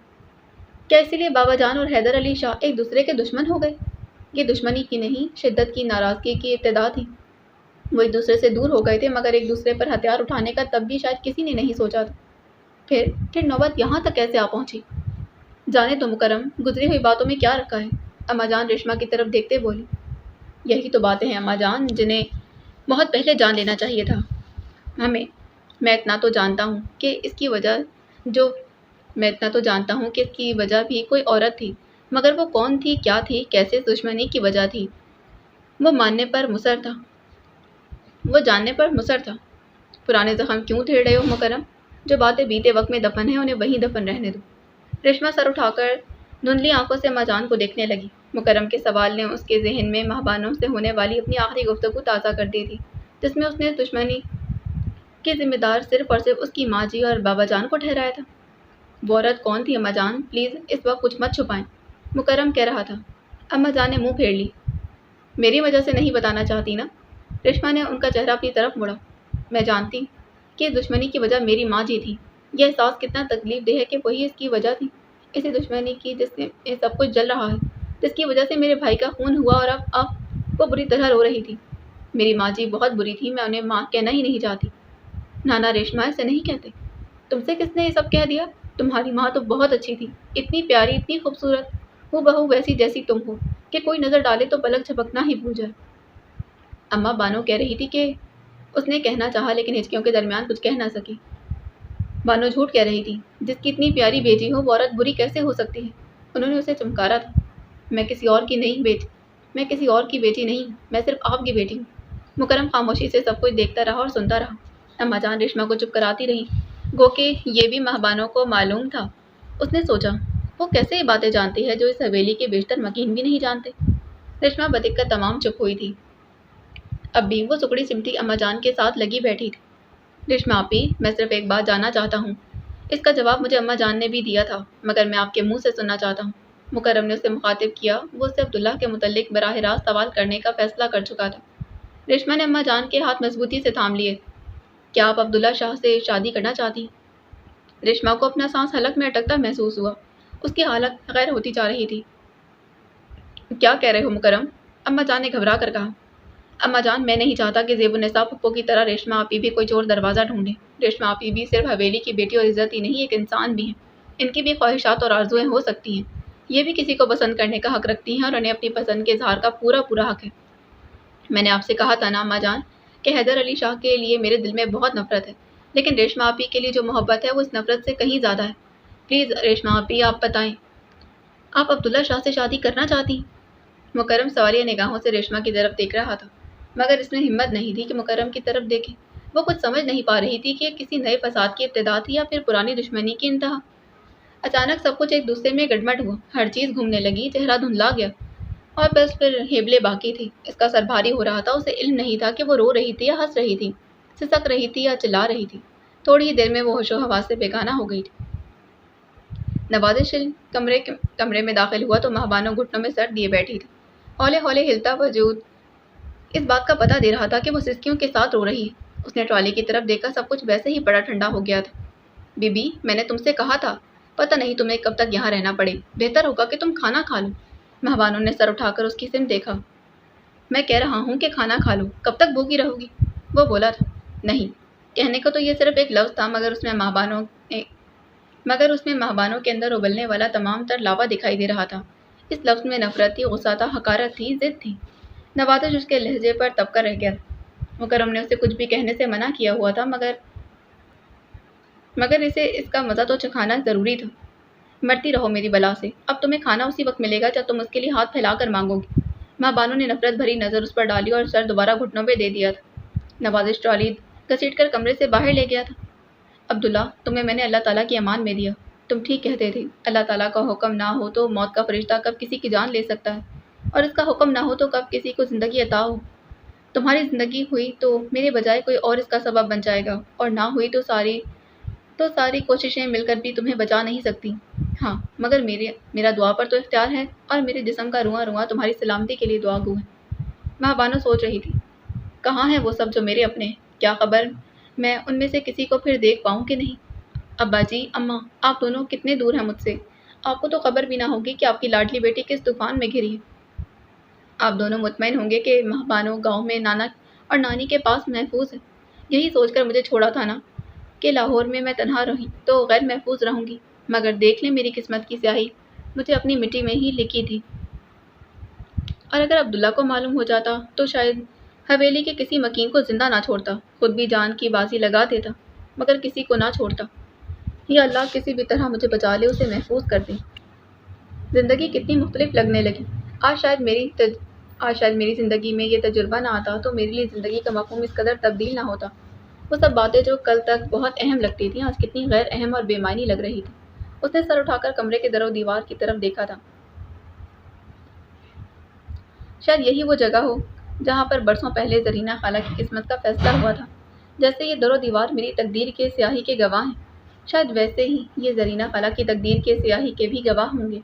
کیا اسی لیے بابا جان اور حیدر علی شاہ ایک دوسرے کے دشمن ہو گئے؟ یہ دشمنی کی نہیں، شدت کی ناراضگی کی ابتدا تھی۔ وہ ایک دوسرے سے دور ہو گئے تھے، مگر ایک دوسرے پر ہتھیار اٹھانے کا تب بھی شاید کسی نے نہیں سوچا تھا۔ پھر نوبت یہاں تک کیسے آ پہنچی؟ جانے تو مکرم، گزری ہوئی باتوں میں کیا رکھا ہے؟ اماں جان ریشما کی طرف دیکھتے بولی۔ یہی تو باتیں ہیں اماں جان جنہیں بہت پہلے جان لینا چاہیے تھا ہمیں۔ میں اتنا تو جانتا ہوں کہ اس کی وجہ بھی کوئی عورت تھی، مگر وہ کون تھی، کیا تھی، کیسے دشمنی کی وجہ تھی، وہ جاننے پر مصر تھا۔ پرانے زخم کیوں چھیڑ رہے ہو مکرم؟ جو باتیں بیتے وقت میں دفن ہیں انہیں وہیں دفن رہنے دو۔ ریشما سر اٹھا کر دھندلی آنکھوں سے اماں جان کو دیکھنے لگی۔ مکرم کے سوال نے اس کے ذہن میں ماہبانوں سے ہونے والی اپنی آخری گفتگو تازہ کر دی تھی، جس میں اس نے دشمنی کے ذمہ دار صرف اور صرف اس کی ماں جی اور بابا جان کو ٹھہرایا تھا۔ وہ عورت کون تھی اماں جان؟ پلیز اس وقت کچھ مت چھپائیں، مکرم کہہ رہا تھا۔ اماں جان نے منہ پھیر لی۔ میری وجہ سے نہیں بتانا چاہتی نا؟ ریشما نے ان کا چہرہ اپنی طرف موڑا۔ میں جانتی کہ اس دشمنی کی وجہ میری ماں جی تھی۔ یہ احساس کتنا تکلیف دہ ہے کہ وہی اس کی وجہ تھی، اسی دشمنی کی جس سے سب کچھ جل رہا ہے، جس کی وجہ سے میرے بھائی کا خون ہوا اور اب وہ بری طرح رو رہی تھی۔ میری ماں جی بہت بری تھی، میں انہیں ماں کہنا ہی نہیں چاہتی۔ نانا ریشما ایسے نہیں کہتے۔ تم سے کس نے یہ سب کہہ دیا؟ تمہاری ماں تو بہت اچھی تھی، اتنی پیاری، اتنی خوبصورت، ہو بہو ویسی جیسی تم ہو، کہ کوئی نظر ڈالے تو پلک جھپکنا ہی بھول جائے۔ اماں بانو کہہ رہی تھی کہ اس نے کہنا چاہا لیکن ہچکیوں کے درمیان کچھ کہہ نہ سکی۔ بانو جھوٹ کہہ رہی تھی، جس کی اتنی پیاری بیٹی ہو وہ عورت بری کیسے ہو سکتی ہے؟ انہوں نے اسے چمکارا تھا۔ میں کسی اور کی بیٹی نہیں ہوں، میں صرف آپ کی بیٹی ہوں۔ مکرم خاموشی سے سب کچھ دیکھتا رہا اور سنتا رہا۔ اماں جان ریشما کو چپ کراتی رہی، گو کہ یہ بھی ماہبانوں کو معلوم تھا۔ اس نے سوچا، وہ کیسے یہ باتیں جانتی ہے جو اس حویلی کے بیشتر مکین بھی نہیں جانتے؟ ریشما بدقت تمام چپ ہوئی تھی۔ اب بھی وہ سکڑی سمٹی اماں جان کے ساتھ لگی بیٹھی تھی۔ ریشما آپی، میں صرف ایک بات جاننا چاہتا ہوں۔ اس کا جواب مجھے اماں جان نے بھی دیا تھا، مگر میں آپ کے منہ سے سننا چاہتا ہوں۔ مکرم نے اسے مخاطب کیا، وہ اسے عبداللہ کے متعلق براہ راست سوال کرنے کا فیصلہ کر چکا تھا۔ ریشما نے اماں جان کے ہاتھ مضبوطی سے تھام لیے۔ کیا آپ عبداللہ شاہ سے شادی کرنا چاہتی ہیں؟ ریشما کو اپنا سانس حلق میں اٹکتا محسوس ہوا، اس کی حالت غیر ہوتی جا رہی تھی۔ کیا کہہ رہے ہو مکرم؟ اماں جان نے گھبرا کر کہا۔ اماں جان، میں نہیں چاہتا کہ زیب النساء پھپھو کی طرح ریشما آپی بھی کوئی چور دروازہ ڈھونڈے۔ ریشما آپی بھی صرف حویلی کی بیٹی اور عزت ہی نہیں، ایک انسان بھی ہیں۔ ان کی بھی خواہشات اور آرزویں ہو سکتی ہیں، یہ بھی کسی کو پسند کرنے کا حق رکھتی ہیں اور انہیں اپنی پسند کے اظہار کا پورا پورا حق ہے۔ میں نے آپ سے کہا تھا نا اماں جان کہ حیدر علی شاہ کے لیے میرے دل میں بہت نفرت ہے، لیکن ریشما آپی کے لیے جو محبت ہے وہ اس نفرت سے کہیں زیادہ ہے۔ پلیز ریشما آپی آپ بتائیں، آپ عبداللہ شاہ سے شادی کرنا چاہتی ہیں؟ مکرم سوالیہ نگاہوں سے ریشما کی طرف دیکھ رہا تھا، مگر اس میں ہمت نہیں تھی کہ مکرم کی طرف دیکھے۔ وہ کچھ سمجھ نہیں پا رہی تھی کہ یہ کسی نئے فساد کی ابتدا تھی یا پھر پرانی دشمنی کی انتہا۔ اچانک سب کچھ ایک دوسرے میں گڑمٹ ہوا، ہر چیز گھومنے لگی، چہرہ دھندلا گیا اور بس پھر ہیبلے باقی تھی۔ اس کا سر بھاری ہو رہا تھا، اسے علم نہیں تھا کہ وہ رو رہی تھی یا ہنس رہی تھی، سسک رہی تھی یا چلا رہی تھی۔ تھوڑی ہی دیر میں وہ ہوش و حواس سے بیگانہ ہو گئی تھی۔ نوازش کمرے میں داخل ہوا تو مہبانو گھٹنوں میں سر دیے بیٹھی تھی، ہولے ہولے ہلتا وجود اس بات کا پتہ دے رہا تھا کہ وہ سسکیوں کے ساتھ رو رہی ہے۔ اس نے ٹرالی کی طرف دیکھا، سب کچھ ویسے ہی بڑا ٹھنڈا ہو گیا تھا۔ بی بی، میں نے تم سے کہا تھا، پتہ نہیں تمہیں کب تک یہاں رہنا پڑے، بہتر ہوگا کہ تم کھانا کھا لو۔ مہبانو نے سر اٹھا کر اس کی سمت دیکھا۔ میں کہہ رہا ہوں کہ کھانا کھا لو، کب تک بھوکی رہو گی؟ وہ بولا تھا۔ نہیں، کہنے کو تو یہ صرف ایک لفظ تھا، مگر اس میں مہبانوں کے اندر ابلنے والا تمام تر لاوا دکھائی دے رہا تھا۔ اس لفظ میں نفرت تھی، غصہ تھا، حقارت تھی، ضد تھی۔ نوازش اس کے لہجے پر تب کر رہ گیا تھا۔ مکرم نے اسے کچھ بھی کہنے سے منع کیا ہوا تھا، مگر اسے اس کا مزہ تو چکھانا ضروری تھا۔ مرتی رہو میری بلا سے، اب تمہیں کھانا اسی وقت ملے گا جب تم اس کے لیے ہاتھ پھیلا کر مانگو گی۔ مہبانو نے نفرت بھری نظر اس پر ڈالی اور سر دوبارہ گھٹنوں پہ دے دیا تھا۔ نوازش ٹرالی گھسیٹ کر کمرے سے باہر لے گیا تھا۔ عبداللہ، تمہیں میں نے اللہ تعالیٰ کی امان میں دیا، تم ٹھیک کہتے تھے، اللہ تعالیٰ کا حکم نہ ہو تو موت کا فرشتہ کب کسی کی جان لے سکتا ہے، اور اس کا حکم نہ ہو تو کب کسی کو زندگی عطا ہو۔ تمہاری زندگی ہوئی تو میرے بجائے کوئی اور اس کا سبب بن جائے گا، اور نہ ہوئی تو ساری کوششیں مل کر بھی تمہیں بچا نہیں سکتی۔ ہاں، مگر میرا دعا پر تو اختیار ہے، اور میرے جسم کا رواں رواں تمہاری سلامتی کے لیے دعا گو ہے۔ مہبانو سوچ رہی تھی، کہاں ہیں وہ سب جو میرے اپنے ہیں؟ کیا خبر میں ان میں سے کسی کو پھر دیکھ پاؤں کہ نہیں؟ ابا جی، اماں، آپ دونوں کتنے دور ہیں مجھ سے؟ آپ کو تو خبر بھی نہ ہوگی کہ آپ کی لاڈلی بیٹی کس طوفان میں گھری ہے۔ آپ دونوں مطمئن ہوں گے کہ مہبانو گاؤں میں نانا اور نانی کے پاس محفوظ ہے۔ یہی سوچ کر مجھے چھوڑا تھا نا کہ لاہور میں تنہا رہی تو غیر محفوظ رہوں گی، مگر دیکھ لیں میری قسمت کی سیاہی، مجھے اپنی مٹی میں ہی لکھی تھی۔ اور اگر عبداللہ کو معلوم ہو جاتا تو شاید حویلی کے کسی مکین کو زندہ نہ چھوڑتا، خود بھی جان کی بازی لگا دیتا، مگر کسی کو نہ چھوڑتا۔ یا اللہ کسی بھی طرح مجھے بچا لے، اسے محفوظ کر دے۔ زندگی کتنی مختلف لگنے لگی۔ آج شاید میری زندگی میں یہ تجربہ نہ آتا تو میرے لیے زندگی کا مفہوم اس قدر تبدیل نہ ہوتا۔ وہ سب باتیں جو کل تک بہت اہم لگتی تھیں، آج کتنی غیر اہم اور بے معنی لگ رہی تھی۔ اس نے سر اٹھا کر کمرے کے در و دیوار کی طرف دیکھا تھا۔ شاید یہی وہ جگہ ہو جہاں پر برسوں پہلے زرینہ خالہ کی قسمت کا فیصلہ ہوا تھا۔ جیسے یہ در و دیوار میری تقدیر کے سیاہی کے گواہ ہیں، شاید ویسے ہی یہ زرینہ خالہ کی تقدیر کے سیاہی کے بھی گواہ ہوں گے۔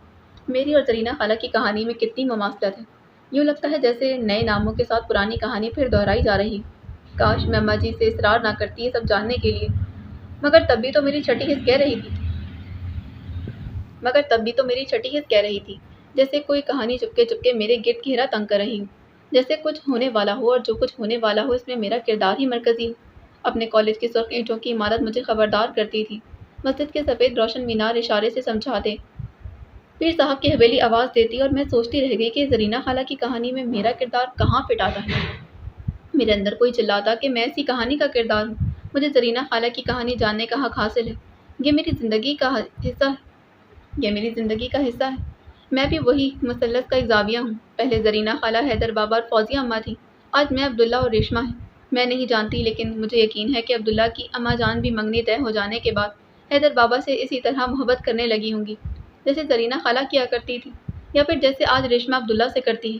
میری اور زرینہ خالہ کی کہانی میں کتنی مماثلت ہے، یوں لگتا ہے جیسے نئے ناموں کے ساتھ پرانی کہانی پھر دہرائی جا رہی ہے۔ کاش میں اماں جی سے اصرار نہ کرتی یہ سب جاننے کے لیے، مگر تب بھی تو میری چھٹی حس کہہ رہی تھی جیسے کوئی کہانی چپکے چپکے میرے گرد گھیرا تنگ کر رہی ہو، جیسے کچھ ہونے والا ہو اور جو کچھ ہونے والا ہو اس میں میرا کردار ہی مرکزی ہو۔ اپنے کالج کی سرخ اینٹوں کی عمارت مجھے خبردار کرتی تھی، مسجد کے سفید روشن مینار اشارے سے سمجھاتے، پیر صاحب کی حویلی آواز دیتی، اور میں سوچتی رہ گئی کہ زرینہ خالہ کی کہانی میں میرا کردار کہاں فٹ آتا ہے۔ میرے اندر کوئی چلاتا کہ میں اسی کہانی کا کردار ہوں، مجھے زرینہ خالہ کی کہانی جاننے کا حق حاصل ہے، یہ میری زندگی کا حصہ ہے۔ میں بھی وہی مثلث کا ایک زاویہ ہوں۔ پہلے زرینہ خالہ، حیدر بابا اور فوزیہ اماں تھیں، آج میں، عبداللہ اور ریشما ہیں۔ میں نہیں جانتی، لیکن مجھے یقین ہے کہ عبداللہ کی اماں جان بھی منگنی طے ہو جانے کے بعد حیدر بابا سے اسی طرح محبت کرنے لگی ہوں گی جیسے زرینہ خالہ کیا کرتی تھی، یا پھر جیسے آج ریشما عبداللہ سے کرتی ہے۔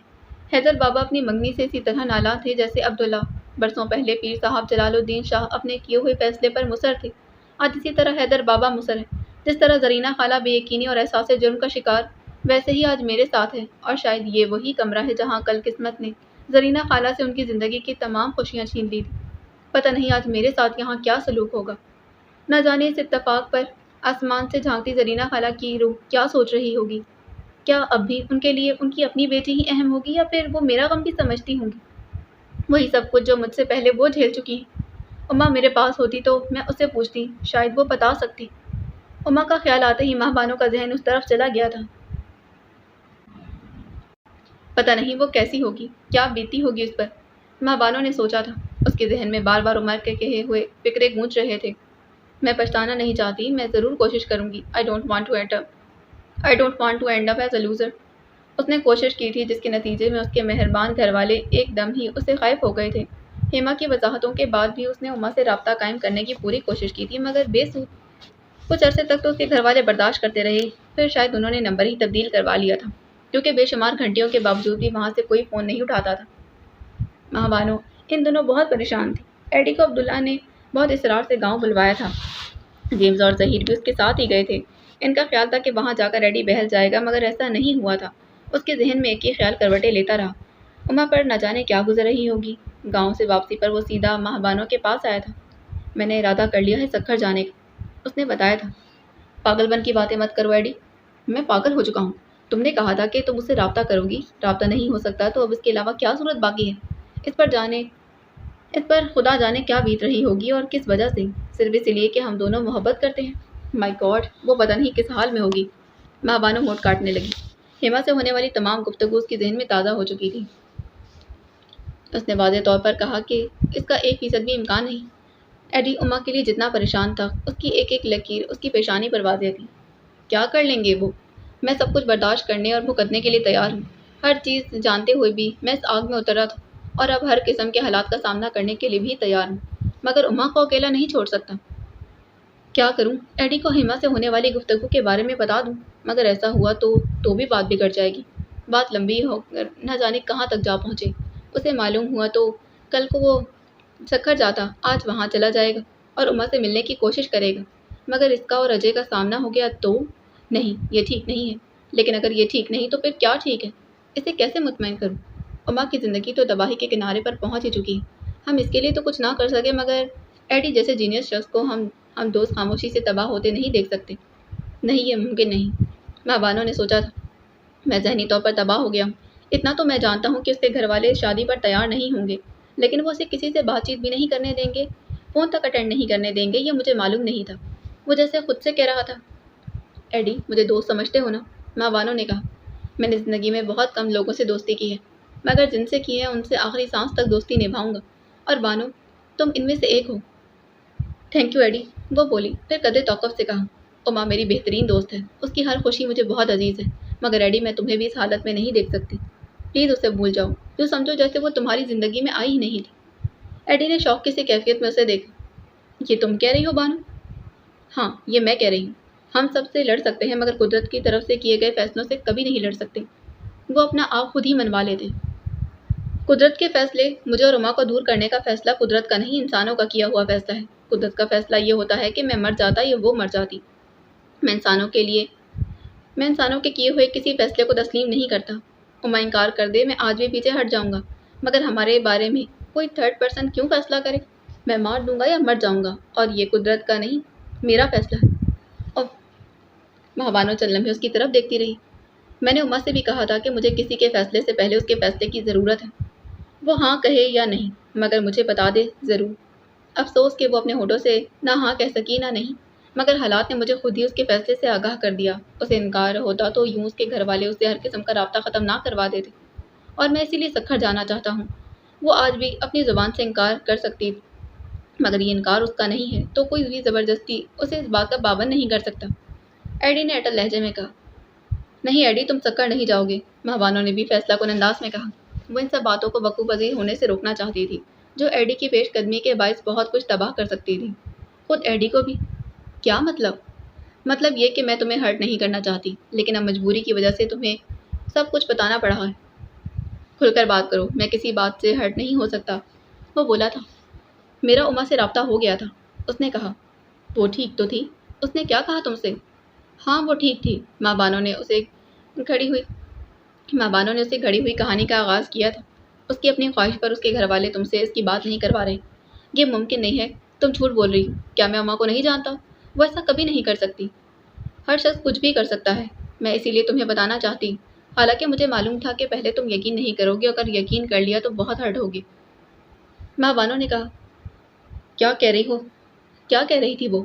حیدر بابا اپنی منگنی سے اسی طرح نالاں تھے جیسے عبداللہ۔ برسوں پہلے پیر صاحب جلال الدین شاہ اپنے کیے ہوئے فیصلے پر مصر تھے، آج اسی طرح حیدر بابا مصر ہے۔ جس طرح زرینہ خالہ بے یقینی اور احساس جرم کا شکار، ویسے ہی آج میرے ساتھ ہے، اور شاید یہ وہی کمرہ ہے جہاں کل قسمت نے زرینہ خالہ سے ان کی زندگی کی تمام خوشیاں چھین لی تھی۔ پتہ نہیں آج میرے ساتھ یہاں کیا سلوک ہوگا۔ نہ جانے اس اتفاق پر آسمان سے جھانکتی زرینہ خالہ کی روح کیا سوچ رہی ہوگی۔ کیا اب بھی ان کے لیے ان کی اپنی بیٹی ہی اہم ہوگی، یا پھر وہ میرا غم بھی سمجھتی ہوں گی، وہی سب کچھ جو مجھ سے پہلے وہ جھیل چکی ہیں۔ اماں میرے پاس ہوتی تو میں اس سے پوچھتی، شاید وہ بتا سکتی۔ اما کا خیال آتے ہی ماہ بانو کا ذہن اس طرف چلا گیا تھا۔ پتہ نہیں وہ کیسی ہوگی، کیا بیتی ہوگی اس پر، ماہ بانو نے سوچا تھا۔ اس کے ذہن میں بار بار عمر کے کہے ہوئے فکرے گونج رہے تھے۔ میں پچھتانا نہیں چاہتی، میں ضرور کوشش کروں گی۔ I don't want to end up as a loser۔ اس نے کوشش کی تھی جس کے نتیجے میں اس کے مہربان گھر والے ایک دم ہی اس سے غائب ہو گئے تھے۔ ہیما کی وضاحتوں کے بعد بھی اس نے اما سے رابطہ قائم کرنے کی پوری کوشش کی تھی، مگر بے سود۔ کچھ عرصے تک تو اس کے گھر والے برداشت کرتے رہے، پھر شاید انہوں نے نمبر ہی تبدیل کروا لیا تھا، کیونکہ بے شمار گھنٹیوں کے باوجود بھی وہاں سے کوئی فون نہیں اٹھاتا تھا۔ ماہ بانو ان دنوں بہت پریشان تھی۔ ایڈی کو عبداللہ نے بہت اصرار سے گاؤں بلوایا تھا۔ جیمز اور ظہیر بھی اس کے ساتھ ہی گئے تھے۔ ان کا خیال تھا کہ وہاں جا کر ایڈی بہل جائے گا، مگر ایسا نہیں ہوا تھا۔ اس کے ذہن میں ایک ہی خیال کروٹیں لیتا رہا، اما پر نہ جانے کیا گزر رہی ہوگی۔ گاؤں سے واپسی پر وہ سیدھا ماہ بانو کے پاس آیا تھا۔ میں نے ارادہ کر لیا ہے سکھر جانے کا، اس نے بتایا تھا۔ پاگل بن کی باتیں مت کرو ایڈی، میں پاگل ہو چکا ہوں۔ تم نے کہا تھا کہ تم اس سے رابطہ کرو گی، رابطہ نہیں ہو سکتا تو اب اس کے علاوہ کیا صورت باقی ہے؟ اس پر خدا جانے کیا بیت رہی ہوگی اور کس وجہ سے، صرف اس لیے کہ ہم دونوں محبت کرتے ہیں۔ مائی گاڈ، وہ پتہ نہیں کس حال میں ہوگی۔ ماہ بانو موڈ کاٹنے لگی۔ ہیما سے ہونے والی تمام گفتگو اس کے ذہن میں تازہ ہو چکی تھی۔ اس نے واضح طور پر کہا کہ اس کا 1% بھی امکان نہیں۔ ایڈی اما کے لیے جتنا پریشان تھا، اس کی ایک ایک لکیر اس کی پیشانی پر واضح تھی۔ کیا کر لیں گے وہ؟ میں سب کچھ برداشت کرنے اور بھگتنے کے لیے تیار ہوں، ہر چیز جانتے ہوئے بھی میں اس آگ میں اترا تھا اور اب ہر قسم کے حالات کا سامنا کرنے کے لیے بھی تیار ہوں، مگر اما کو اکیلا نہیں چھوڑ سکتا۔ کیا کروں؟ ایڈی کو ہیما سے ہونے والی گفتگو کے بارے میں بتا دوں، مگر ایسا ہوا تو بھی بات بگڑ جائے گی، بات لمبی ہو کر نہ جانے کہاں تک جا پہنچے۔ اسے معلوم ہوا تو کل کو وہ سکھر جاتا، آج وہاں چلا جائے گا اور اما سے ملنے کی کوشش کرے گا، مگر اس کا اور اجے کا سامنا ہو گیا تو نہیں، یہ ٹھیک نہیں ہے۔ لیکن اگر یہ ٹھیک نہیں تو پھر کیا ٹھیک ہے؟ اسے کیسے مطمئن کروں؟ اما کی زندگی تو تباہی کے کنارے پر پہنچ ہی چکی ہے۔ ہم اس کے لیے تو کچھ نہ کر سکے، مگر ایڈی جیسے جینیس شخص کو ہم دوست خاموشی سے تباہ ہوتے نہیں دیکھ سکتے۔ نہیں، یہ ممکن نہیں، ماہ بانو نے سوچا تھا۔ میں ذہنی طور پر تباہ ہو گیا ہوں۔ اتنا تو میں جانتا ہوں کہ اس کے گھر والے شادی پر تیار نہیں ہوں گے، لیکن وہ اسے کسی سے بات چیت بھی نہیں کرنے دیں گے، فون تک اٹینڈ نہیں کرنے دیں گے، یہ مجھے معلوم نہیں تھا۔ وہ جیسے خود سے کہہ رہا تھا۔ ایڈی، مجھے دوست سمجھتے ہو نا؟ ماہ بانو نے کہا۔ میں نے زندگی میں بہت کم لوگوں سے دوستی کی ہے، مگر جن سے کی ہے ان سے آخری سانس تک دوستی نبھاؤں گا، اور بانو، تم ان میں سے ایک ہو۔ تھینک یو ایڈی، وہ بولی، پھر قدرے توقف سے کہا۔ اما میری بہترین دوست ہے، اس کی ہر خوشی مجھے بہت عزیز ہے، مگر ایڈی میں تمہیں بھی اس حالت میں نہیں دیکھ سکتی۔ پلیز اسے بھول جاؤ، یوں سمجھو جیسے وہ تمہاری زندگی میں آئی ہی نہیں تھی۔ ایڈی نے شوق کی سی کیفیت میں اسے دیکھا۔ یہ تم کہہ رہی ہو بانو؟ ہاں، یہ میں کہہ رہی ہوں۔ ہم سب سے لڑ سکتے ہیں، مگر قدرت کی طرف سے کیے گئے فیصلوں سے کبھی نہیں لڑ سکتے۔ وہ اپنا آپ خود ہی منوا لیتے۔ قدرت کے فیصلے، مجھے اور اما کو دور کرنے کا فیصلہ قدرت کا نہیں، انسانوں کا کیا ہوا فیصلہ ہے۔ قدرت کا فیصلہ یہ ہوتا ہے کہ میں مر جاتا یا وہ مر جاتی۔ میں انسانوں کے کیے ہوئے کسی فیصلے کو تسلیم نہیں کرتا۔ اما انکار کر دے، میں آج بھی پیچھے ہٹ جاؤں گا، مگر ہمارے بارے میں کوئی تھرڈ پرسن کیوں فیصلہ کرے؟ میں مار دوں گا یا مر جاؤں گا، اور یہ قدرت کا نہیں، میرا فیصلہ ہے۔ اور ماہ بانو چند لمحے اس کی طرف دیکھتی رہی۔ میں نے اما سے بھی کہا تھا کہ مجھے کسی کے فیصلے سے پہلے اس کے فیصلے کی ضرورت ہے، وہ ہاں کہے یا نہیں، مگر مجھے بتا دے ضرور۔ افسوس کہ وہ اپنے ہونٹوں سے نہ ہاں کہہ سکی نہ نہیں، مگر حالات نے مجھے خود ہی اس کے فیصلے سے آگاہ کر دیا۔ اسے انکار ہوتا تو یوں اس کے گھر والے اسے ہر قسم کا رابطہ ختم نہ کروا دیتے، اور میں اسی لیے سکھر جانا چاہتا ہوں۔ وہ آج بھی اپنی زبان سے انکار کر سکتی تھی، مگر یہ انکار اس کا نہیں ہے، تو کوئی بھی زبردستی اسے اس بات کا پابند نہیں کر سکتا۔ ایڈی نے اٹل لہجے میں کہا۔ نہیں ایڈی، تم سکھر نہیں جاؤ گے، ماہ بانو نے بھی فیصلہ کن انداز میں کہا۔ وہ ان سب باتوں کو وقوع پذیر ہونے سے روکنا چاہتی تھی، جو ایڈی کی پیش قدمی کے باعث بہت کچھ تباہ کر سکتی تھی، خود ایڈی کو بھی۔ کیا مطلب؟ مطلب یہ کہ میں تمہیں ہرٹ نہیں کرنا چاہتی، لیکن اب مجبوری کی وجہ سے تمہیں سب کچھ بتانا پڑا ہے۔ کھل کر بات کرو، میں کسی بات سے ہرٹ نہیں ہو سکتا۔ وہ بولا تھا۔ میرا اما سے رابطہ ہو گیا تھا، اس نے کہا۔ وہ ٹھیک تو تھی، اس نے کیا کہا تم سے؟ ہاں، وہ ٹھیک تھی۔ ماہ بانو نے اسے گھڑی ہوئی کہانی کا آغاز کیا تھا۔ اس کی اپنی خواہش پر اس کے گھر والے تم سے اس کی بات نہیں کروا رہے۔ یہ ممکن نہیں ہے، تم جھوٹ بول رہی ہو۔ کیا میں اما کو نہیں جانتا؟ وہ ایسا کبھی نہیں کر سکتی۔ ہر شخص کچھ بھی کر سکتا ہے، میں اسی لیے تمہیں بتانا چاہتی، حالانکہ مجھے معلوم تھا کہ پہلے تم یقین نہیں کرو گے، اگر یقین کر لیا تو بہت ہرٹ ہوگی۔ ماہ بانو نے کہا۔ کیا کہہ رہی تھی وہ؟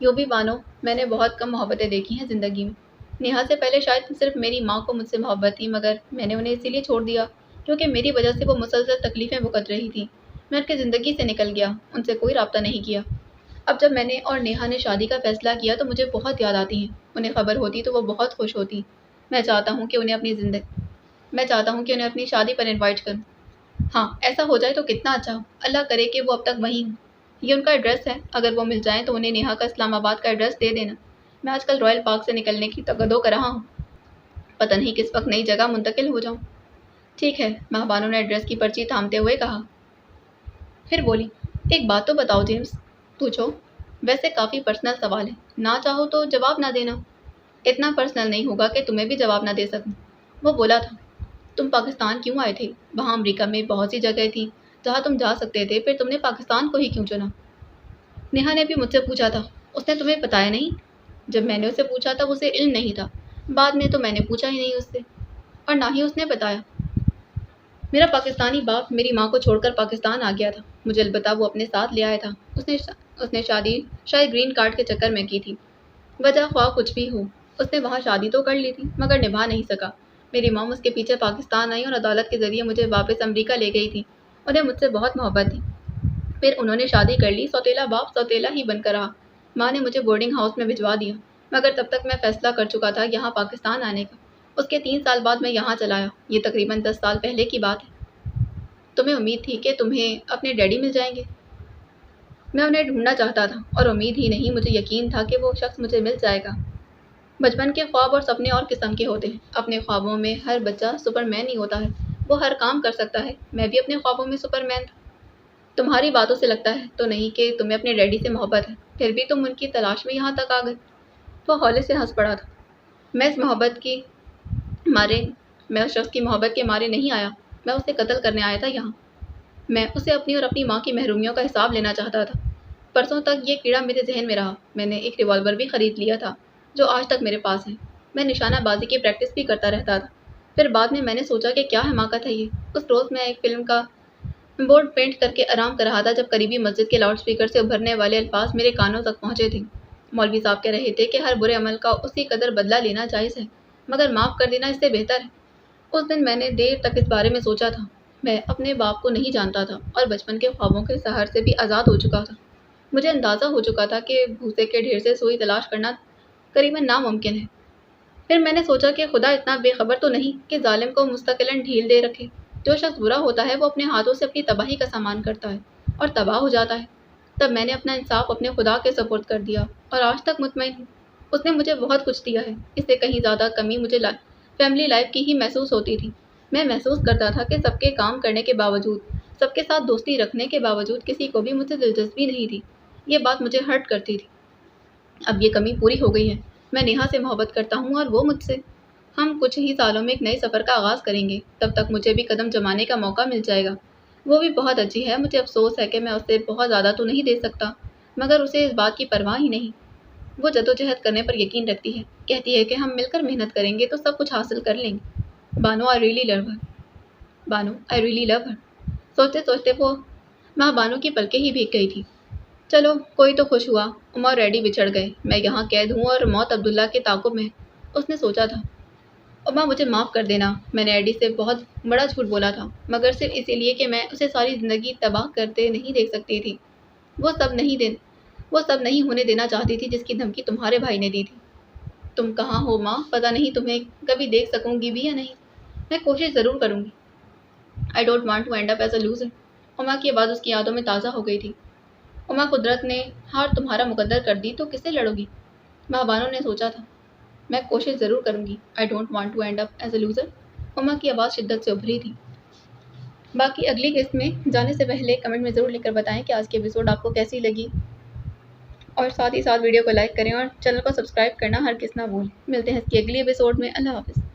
یوں بھی بانو، میں نے بہت کم محبتیں دیکھی ہیں زندگی میں۔ نیہا سے پہلے شاید صرف میری ماں کو مجھ سے محبت تھی، مگر میں نے انہیں اسی لیے چھوڑ دیا کیونکہ میری وجہ سے وہ مسلسل تکلیفیں بھگت رہی تھیں۔ میں ان کی زندگی سے نکل گیا، ان سے کوئی رابطہ نہیں کیا۔ اب جب میں نے اور نیہا نے شادی کا فیصلہ کیا تو مجھے بہت یاد آتی ہیں۔ انہیں خبر ہوتی تو وہ بہت خوش ہوتی۔ میں چاہتا ہوں کہ انہیں اپنی شادی پر انوائٹ کروں۔ ہاں، ایسا ہو جائے تو کتنا اچھا ہو۔ اللہ کرے کہ وہ اب تک وہیں ہوں۔ یہ ان کا ایڈریس ہے، اگر وہ مل جائیں تو انہیں نیہا کا اسلام آباد کا ایڈریس دے دینا۔ میں آج کل رائل پارک سے نکلنے کی تگدو کر رہا ہوں، پتہ نہیں کس وقت نئی جگہ منتقل ہو جاؤں۔ ٹھیک ہے، ماہ بانو نے ایڈریس کی پرچی تھامتے ہوئے کہا۔ پھر بولی، ایک بات تو بتاؤ جیمز۔ پوچھو، ویسے کافی پرسنل سوال ہے، نہ چاہو تو جواب نہ دینا۔ اتنا پرسنل نہیں ہوگا کہ تمہیں بھی جواب نہ دے سکوں۔ وہ بولا تھا، تم پاکستان کیوں آئے تھے؟ وہاں امریکہ میں بہت سی جگہیں تھیں جہاں تم جا سکتے تھے، پھر تم نے پاکستان کو ہی کیوں چنا؟ نیہا نے بھی مجھ سے پوچھا تھا، اس نے تمہیں بتایا نہیں؟ جب میں نے اسے پوچھا تھا اسے علم نہیں تھا، بعد میں تو میں نے پوچھا ہی نہیں اس سے، اور نہ ہی اس نے بتایا۔ میرا پاکستانی باپ میری ماں کو چھوڑ کر پاکستان آ گیا تھا، مجھے البتہ وہ اپنے ساتھ لے آیا تھا۔ اس نے شادی شاید گرین کارڈ کے چکر میں کی تھی، وجہ خواہ کچھ بھی ہو۔ اس نے وہاں شادی تو کر لی تھی مگر نبھا نہیں سکا۔ میری ماں اس کے پیچھے پاکستان آئی اور عدالت کے ذریعے مجھے واپس امریکہ لے گئی تھی۔ انہیں مجھ سے بہت محبت تھی۔ پھر انہوں نے شادی کر لی، سوتیلا باپ سوتیلا ہی بن کر رہا۔ ماں نے مجھے بورڈنگ ہاؤس میں بھجوا دیا، مگر تب تک میں فیصلہ کر چکا تھا یہاں پاکستان آنے کا۔ اس کے 3 سال بعد میں یہاں چلا آیا، یہ تقریباً 10 سال پہلے کی بات ہے۔ تمہیں امید تھی کہ تمہیں اپنے ڈیڈی مل جائیں گے؟ میں انہیں ڈھونڈنا چاہتا تھا، اور امید ہی نہیں مجھے یقین تھا کہ وہ شخص مجھے مل جائے گا۔ بچپن کے خواب اور سپنے اور قسم کے ہوتے ہیں۔ اپنے خوابوں میں ہر بچہ سپر مین ہی ہوتا ہے، وہ ہر کام کر سکتا ہے۔ میں بھی اپنے خوابوں میں سپر مین تھا۔ تمہاری باتوں سے لگتا ہے تو نہیں کہ تمہیں اپنے ڈیڈی سے محبت ہے، پھر بھی تم ان کی تلاش میں یہاں تک آ گئے۔ وہ ہولے سے ہنس پڑا تھا۔ میں اس شخص کی محبت کے مارے نہیں آیا، میں اسے قتل کرنے آیا تھا یہاں۔ میں اسے اپنی اور اپنی ماں کی محرومیوں کا حساب لینا چاہتا تھا۔ پرسوں تک یہ کیڑا میرے ذہن میں رہا۔ میں نے ایک ریوالور بھی خرید لیا تھا جو آج تک میرے پاس ہے۔ میں نشانہ بازی کی پریکٹس بھی کرتا رہتا تھا۔ پھر بعد میں نے سوچا کہ کیا حماقت ہے یہ۔ اس روز میں ایک فلم کا بورڈ پینٹ کر کے آرام کر رہا تھا جب قریبی مسجد کے لاؤڈ اسپیکر سے ابھرنے والے الفاظ میرے کانوں تک پہنچے تھے۔ مولوی صاحب کہہ رہے تھے کہ ہر برے عمل کا اسی قدر بدلہ لینا جائز ہے، مگر معاف کر دینا اس سے بہتر ہے۔ اس دن میں نے دیر تک اس بارے میں سوچا تھا۔ میں اپنے باپ کو نہیں جانتا تھا اور بچپن کے خوابوں کے سحر سے بھی آزاد ہو چکا تھا۔ مجھے اندازہ ہو چکا تھا کہ بھوسے کے ڈھیر سے سوئی تلاش کرنا قریباً ناممکن ہے۔ پھر میں نے سوچا کہ خدا اتنا بے خبر تو نہیں کہ ظالم کو مستقلاً ڈھیل دے رکھے۔ جو شخص برا ہوتا ہے وہ اپنے ہاتھوں سے اپنی تباہی کا سامان کرتا ہے اور تباہ ہو جاتا ہے۔ تب میں نے اپنا انصاف اپنے خدا کے سپرد کر دیا اور آج تک مطمئن ہوں۔ اس نے مجھے بہت کچھ دیا ہے، اس سے کہیں زیادہ کمی مجھے فیملی لائف کی ہی محسوس ہوتی تھی۔ میں محسوس کرتا تھا کہ سب کے کام کرنے کے باوجود، سب کے ساتھ دوستی رکھنے کے باوجود کسی کو بھی مجھ سے دلچسپی نہیں تھی۔ یہ بات مجھے ہرٹ کرتی تھی۔ اب یہ کمی پوری ہو گئی ہے۔ میں نیہا سے محبت کرتا ہوں اور وہ مجھ سے۔ ہم کچھ ہی سالوں میں ایک نئے سفر کا آغاز کریں گے، تب تک مجھے بھی قدم جمانے کا موقع مل جائے گا۔ وہ بھی بہت اچھی ہے، مجھے افسوس ہے کہ میں اسے بہت زیادہ تو نہیں دے سکتا، مگر اسے اس بات کی پرواہ ہی نہیں۔ وہ جدوجہد کرنے پر یقین رکھتی ہے، کہتی ہے کہ ہم مل کر محنت کریں گے تو سب کچھ حاصل کر لیں گے۔ بانو، آئی ریئلی لو ہر۔ سوچتے سوچتے وہ ماں بانو کی پلکیں ہی بھیگ گئی تھی۔ چلو، کوئی تو خوش ہوا۔ عمر اور ریڈی بچھڑ گئے، میں یہاں قید ہوں اور موت عبداللہ کے تعاقب میں۔ اس نے سوچا تھا، عمر مجھے معاف کر دینا، میں نے ایڈی سے بہت بڑا جھوٹ بولا تھا، مگر صرف اسی لیے کہ میں اسے ساری زندگی تباہ کرتے نہیں دیکھ سکتی تھی۔ وہ سب نہیں ہونے دینا چاہتی تھی جس کی دھمکی تمہارے بھائی نے دی تھی۔ تم کہاں ہو ماں؟ پتہ نہیں تمہیں کبھی دیکھ سکوں گی بھی یا نہیں۔ میں کوشش ضرور کروں گی۔ I don't want to end up as a loser۔ عمر کی آواز اس کی یادوں میں تازہ ہو گئی تھی۔ عمر، قدرت نے ہار تمہارا مقدر کر دی تو کس سے لڑو گی؟ ماں بانو نے سوچا تھا۔ میں کوشش ضرور کروں گی۔ I don't want to end up as a loser۔ عمر کی آواز شدت سے ابھری تھی۔ باقی اگلی قسط میں جانے سے پہلے کمنٹ میں ضرور لکھ کر بتائیں کہ آج کی ایپیسوڈ آپ کو کیسی لگی، اور ساتھ ہی ساتھ ویڈیو کو لائک کریں اور چینل کو سبسکرائب کرنا ہرگز نہ بھولیں۔ ملتے ہیں اس کی اگلی ایپیسوڈ میں۔ اللہ حافظ۔